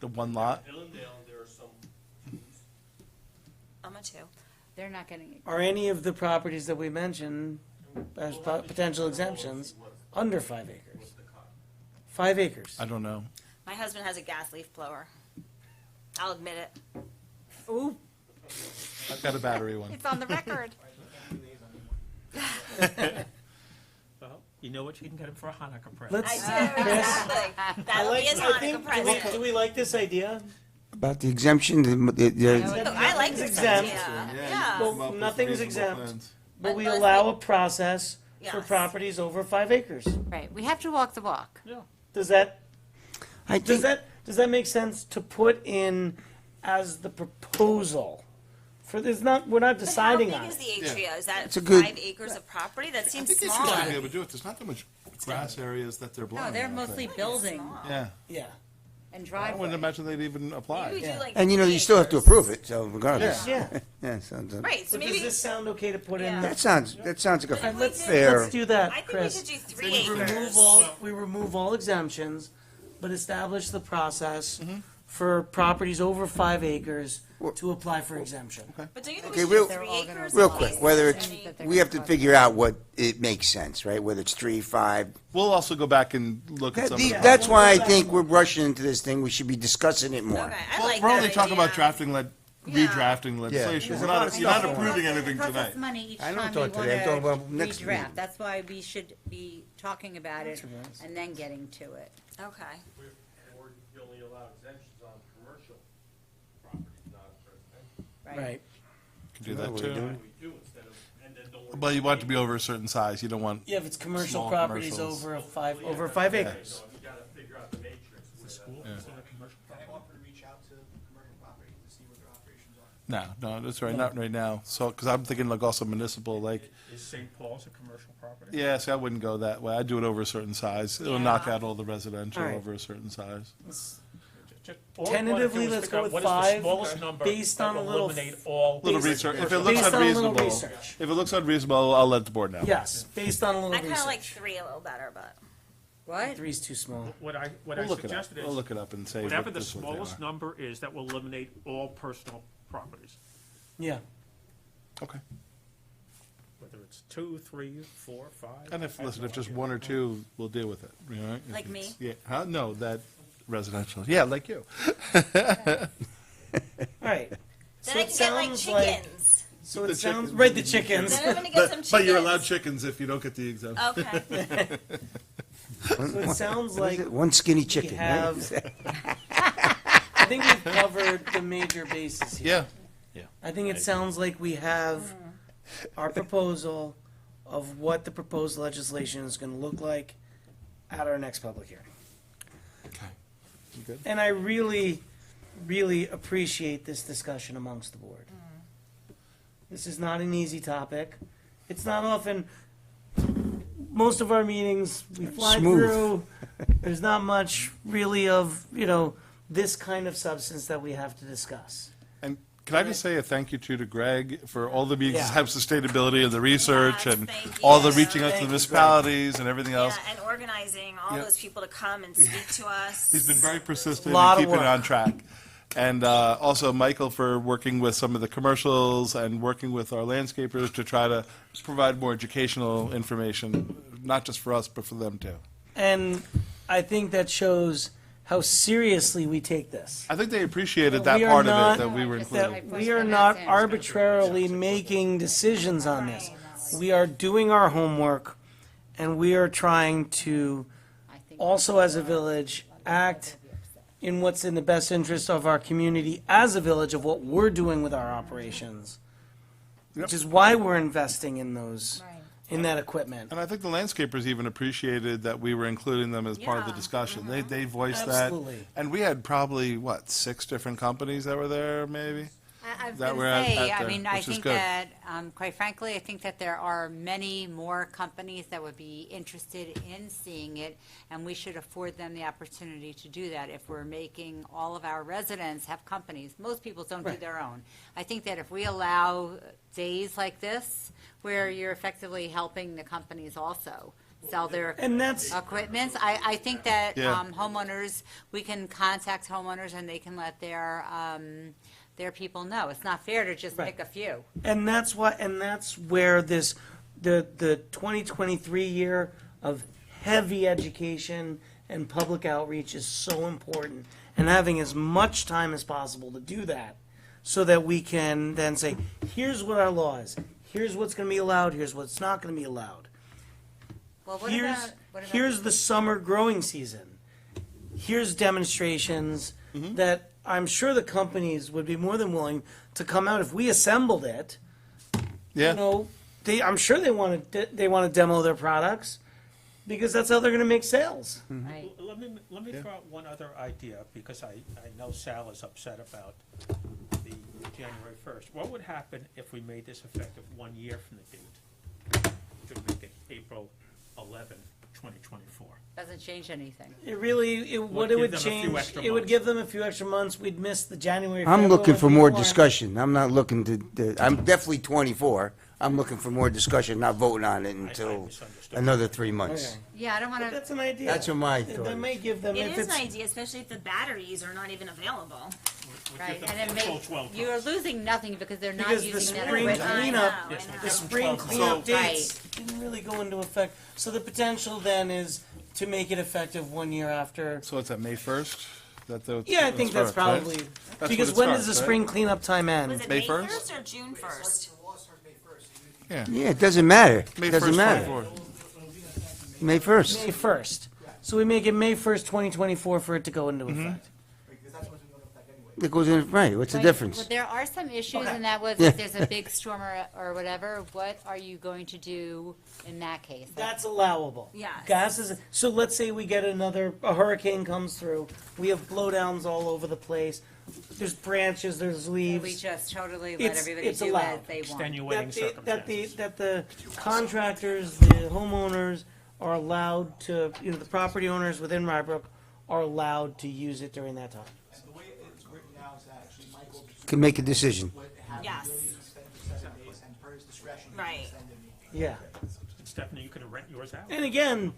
The one lot? Illendale, there are some I'm a 2. They're not getting it. Are any of the properties that we mentioned as potential exemptions under 5 acres? 5 acres. I don't know. My husband has a gas leaf blower. I'll admit it. Ooh, I've got a battery one. it's on the record. Well, you know what, you can get them for a Hanukkah present. Let's, I do, exactly. That'll be his Hanukkah present. do we like this idea? About the exemption, Look, I like this Exempt. idea. Yeah, Yeah. you come up with nothing's reasonable exempt. plans. But we Unless allow they- a process for Yes. properties over 5 acres. Right, we have to walk the walk. Does that, I think, does that make sense to put in as the proposal? For this, not, we're not deciding But on how big is it. the atria? Is that It's a good- 5 acres of property? That I seems think they small. should be able to do it. There's not that much grass areas that they're blowing. No, they're mostly building Yeah. Yeah. and I wouldn't driveway. imagine they'd even Maybe we apply. do Yeah. like and you know, 3 you still have to acres. approve it, so regardless. Yeah. Yeah, so Right, so But does maybe, this sound okay to put in? Yeah. that sounds like a Let's fair. do that, I think we Chris. should do 3 We remove acres. we remove all exemptions, but establish the process Mm-hmm. for properties over 5 acres to apply for exemption. But don't you think Okay, we should real- do 3 acres? Real in quick, case whether there's it's, any- we have to figure out what it makes sense, right? Whether it's 3, 5. We'll also go back and look at some of the. That's why I think we're rushing into this thing. We should be discussing it more. Okay, I Well, like we're that only talking about idea. drafting, Yeah. redrafting legislation. There's We're a lot not, of you're not stuff going on. approving anything It costs us tonight. money each I don't time talk we today, I'm talking want about to next meeting. redraft. That's why we should be talking about it and then getting to it. Okay. Or you only allow exemptions on commercial properties, not residential. Right. Can do that what we're too. doing. We do instead of, and then don't worry. But you want it to be over a certain size. You don't want, Yeah, if it's commercial Small properties commercials. over 5 acres. So you gotta figure out the matrix. where that- School, is that a commercial property? offer to reach out to commercial property to see what their operations are? no, that's right, not right now. So, because I'm thinking like also municipal, like, Is St. Paul's a commercial property? yeah, see, I wouldn't go that way. I'd do it over a certain size. It'll knock out all the residential All right. over a certain size. All I wanna do Tentatively, is let's figure go out with what is the 5, smallest number based that on a will little eliminate all. Little Based- research. If it looks based on a little unreasonable, research. if it looks unreasonable, I'll let the board know. Yes, based on a little I kind of like research. 3 a little better, but. What? 3's too small. What I We'll look it up. suggested We'll is, look it up and say whatever what the this is what they smallest are. number is, that will eliminate all personal properties. Yeah. Okay. Whether it's 2, 3, 4, 5. And if, I have listen, no if just idea. one or two, we'll deal with it, you know? If Like it's- me? Yeah, huh? No, that residential. Yeah, like you. All right. Then I can get like chickens. So it The sounds, chickens. right, the chickens. Then I'm gonna get some chickens. But you're allowed chickens if you don't get the exemption. Okay. So it sounds What is like it? One skinny we chicken, right? have, I think we've covered the major bases here. Yeah. I think it sounds like we have our proposal of what the proposed legislation is gonna look like at our next public hearing. Okay. You good? And I really, really appreciate this discussion amongst the board. This is not an easy topic. It's not often, most of our meetings, we fly Smooth. through. There's not much really of, this kind of substance that we have to discuss. And can I just say a thank you to Greg for all the meetings Yeah. that have sustainability and the research Yes, and thank all the you. reaching out to Thank the you, municipalities and everything else. Yeah, and organizing all Yeah. those people to come and speak to us. He's been very persistent Lot in of keeping it work. on track. And also Michael for working with some of the commercials and working with our landscapers to try to provide more educational information, not just for us, but for them too. And I think that shows how seriously we take this. I think they appreciated That that we are part not- of it, that we were Just including. that- That we are not arbitrarily making decisions on this. We are doing our homework, and we are trying to also, as a village, act in what's in the best interest of our community as a village, of what we're doing with our operations, which is why we're investing in those, in that equipment. And I think the landscapers even appreciated that we were including them as part of the Yeah. discussion. They voiced that. Absolutely. And we had probably, 6 different companies that were there, maybe? I was that going we're to at say, there, I mean, I which is think good. that, quite frankly, I think that there are many more companies that would be interested in seeing it, and we should afford them the opportunity to do that if we're making all of our residents have companies. Most people don't do Right. their own. I think that if we allow days like this, where you're effectively helping the companies also sell their And that's, equipment. I think that Yeah. homeowners, we can contact homeowners and they can let their people know. It's not fair to just Right. pick a few. and that's why, and that's where this, the 2023 year of heavy education and public outreach is so important, and having as much time as possible to do that, so that we can then say, here's what our law is, here's what's gonna be allowed, here's what's not gonna be allowed. Well, what Here's, about here's the summer growing season. Here's demonstrations that I'm sure the companies would be more than willing to come out if we assembled it. Yeah. I'm sure they want to demo their products because that's how they're going to make sales. right. Let me throw out one other idea, because I know Sal is upset about the January 1st. What would happen if we made this effective 1 year from the date? Which would make it April 11, 2024. Doesn't change anything. It really, what Would it would give them a few change, extra it would months. give them a few extra months. We'd miss the January. I'm looking for February more one. discussion. I'm not looking I'm definitely 24. I'm looking for more discussion, not voting on it I until misunderstood. another 3 months. Okay. Yeah, I don't want But to, that's an idea. That's what my That thought may is. give them, It if is it's, an idea, especially if the batteries are not even available. Would right, give them and a it full may, 12 you're months. losing nothing because they're not Because the using that spring equipment. cleanup- I know, Yes, I know. the spring So- cleanup dates Right. didn't really go into effect. So the potential then is to make it effective 1 year after. So it's at May 1st? Yeah, I think that's correct, right? probably, what because it when does starts, the right? spring cleanup time Was end? it May May 1st? 1st or June 1st? Yeah. Yeah, it doesn't matter. May It doesn't 1st, matter. 24. May 1st. May 1st. So we make it May 1st, 2024 for it to go into effect. That goes in, right, what's the Right, difference? but there are some issues, and that was, Yeah. if there's a big storm or whatever, what are you going to do in that case? That's allowable. Yes. Gas is, so let's say we get a hurricane comes through, we have blowdowns all over the place, there's branches, there's leaves. We just totally let It's- everybody it's do as allowed. they want. Extenuating circumstances. That the contractors, the homeowners are allowed to, the property owners within Rybrook are allowed to use it during that time. And the way it's written now is that actually Michael Can make a decision. would have the Yes. ability to extend for 7 days, and per his discretion, he can Right. extend it. Yeah. Stephanie, you could rent yours out. And again,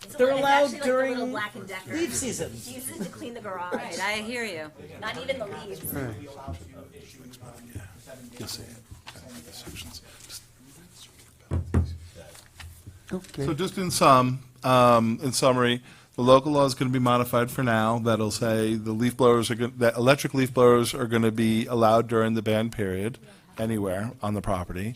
It's They're it's allowed actually like the during little Black and Decker. leaf season. He uses it to clean the garage. Right, I hear you. Not even the leaves. Be allowed to issue for 7 days. You'll see it. The sections. Okay. So just in summary, the local law is going to be modified for now. That'll say the leaf blowers that electric leaf blowers are going to be allowed during the ban period, anywhere on the property.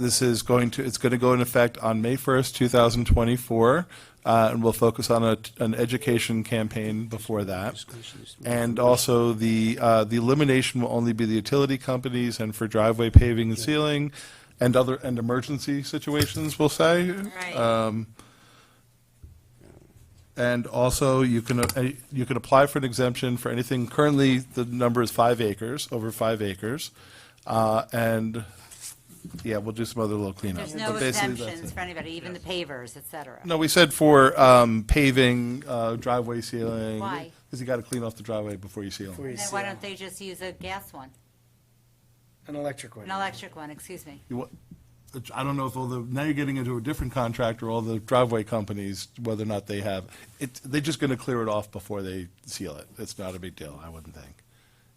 It's going to go in effect on May 1st, 2024, and we'll focus on an education campaign before that. And also, the elimination will only be the utility companies and for driveway paving and sealing and emergency situations, we'll say. Right. And also, you can apply for an exemption for anything, currently, the number is 5 acres, over 5 acres. And, yeah, we'll do some other little cleanup. There's no But basically, that's exemptions it. for anybody, even the pavers, et cetera. No, we said for paving, driveway sealing. Why? Because you got to clean off the driveway before you seal. Before you Then seal. why don't they just use a gas one, An electric one. an electric one, excuse me? I don't know if now you're getting into a different contractor, all the driveway companies, whether or not they have, they're just going to clear it off before they seal it. It's not a big deal, I wouldn't think.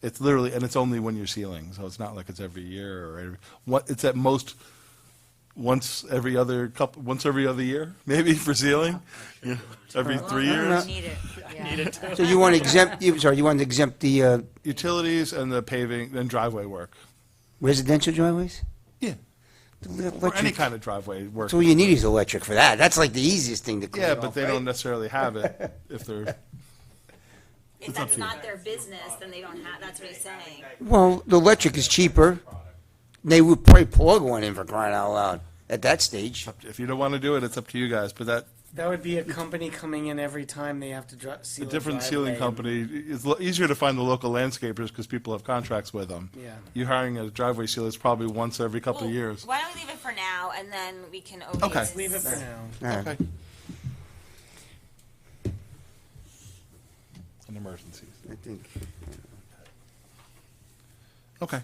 It's literally, and it's only when you're sealing, so it's not like it's every year or it's at most once every other year, maybe for sealing? Yeah, every 3 Well, years? Need it, yeah. So you want to exempt, you want to exempt the Utilities and the paving and driveway work. residential driveways? Yeah. The Or any electric- kind of driveway work. So all you need is electric for that. That's like the easiest thing to clear Yeah, off, but they right? don't necessarily have it if they're, If that's not their business, then they don't have, that's what he's saying. Well, the electric is cheaper. They would probably plug one in for crying out loud at that stage. if you don't want to do it, it's up to you guys, but That would be a company coming in every time they have to seal a a different driveway. sealing company, it's easier to find the local landscapers because people have contracts with them. Yeah. You hiring a driveway sealer is probably once every couple of Well, years. Why don't we leave it for now, and then we can always. Okay. Leave it for now. All right. Okay. And emergencies. I think Okay.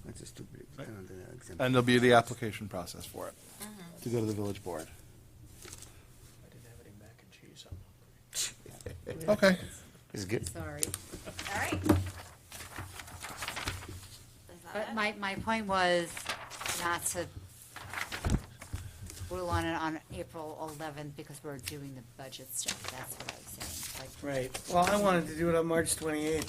that's a stupid exemption. And there'll be the application process for it, to go to the village board. I didn't have any mac and cheese. I'm Okay. It's good. Sorry. All right. Is that But it? my point was not to rule on it on April 11th because we're doing the budget stuff. That's what I was saying. Like, Right. Well, I wanted to do it on March 28th.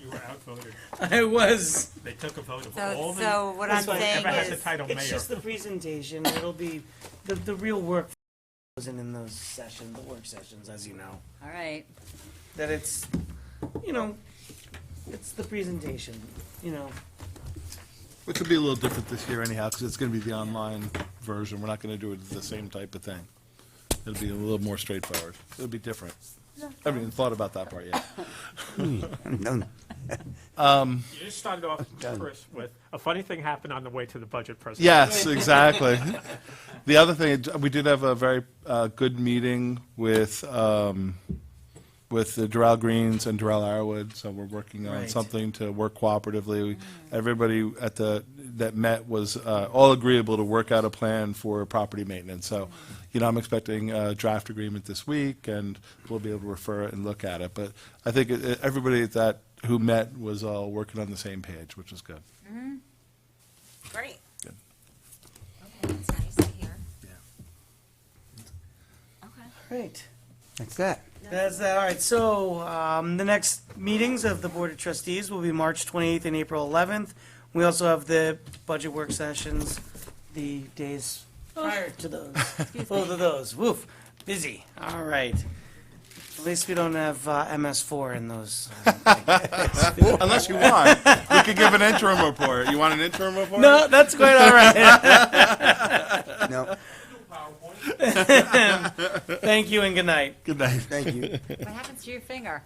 You were outvoted. I was. They took a vote of all So, the. so what I'm That's why saying Ever had the is, title It's mayor. just the presentation. It'll be, the real work wasn't in those sessions, the work sessions, as you know. all right, That it's, it's the presentation, Which will be a little different this year anyhow, because it's going to be the online version. We're not going to do it the same type of thing. It'll be a little more straightforward. It'll be different. I haven't even thought about that part yet. No. You just started off, Chris, with, a funny thing happened on the way to the budget presentation. Yes, exactly. The other thing, we did have a very good meeting with the Doral Greens and Doral Arrowwood, so we're working on Right. something to work cooperatively. Everybody that met was all agreeable to work out a plan for property maintenance. So, I'm expecting a draft agreement this week, and we'll be able to refer it and look at it. But I think everybody who met was all working on the same page, which is good. Great. Good. Okay, that's nice to hear. Okay. Right. That's that. That's that. All right. So the next meetings of the Board of Trustees will be March 28th and April 11th. We also have the budget work sessions the days prior to those. Both of those. Woof. Busy. All right. At least we don't have MS4 in those. Unless you want, we could give an interim report. You want an interim report? No, that's quite all right. No, Thank you and good night. Good night. thank you. What happens to your finger?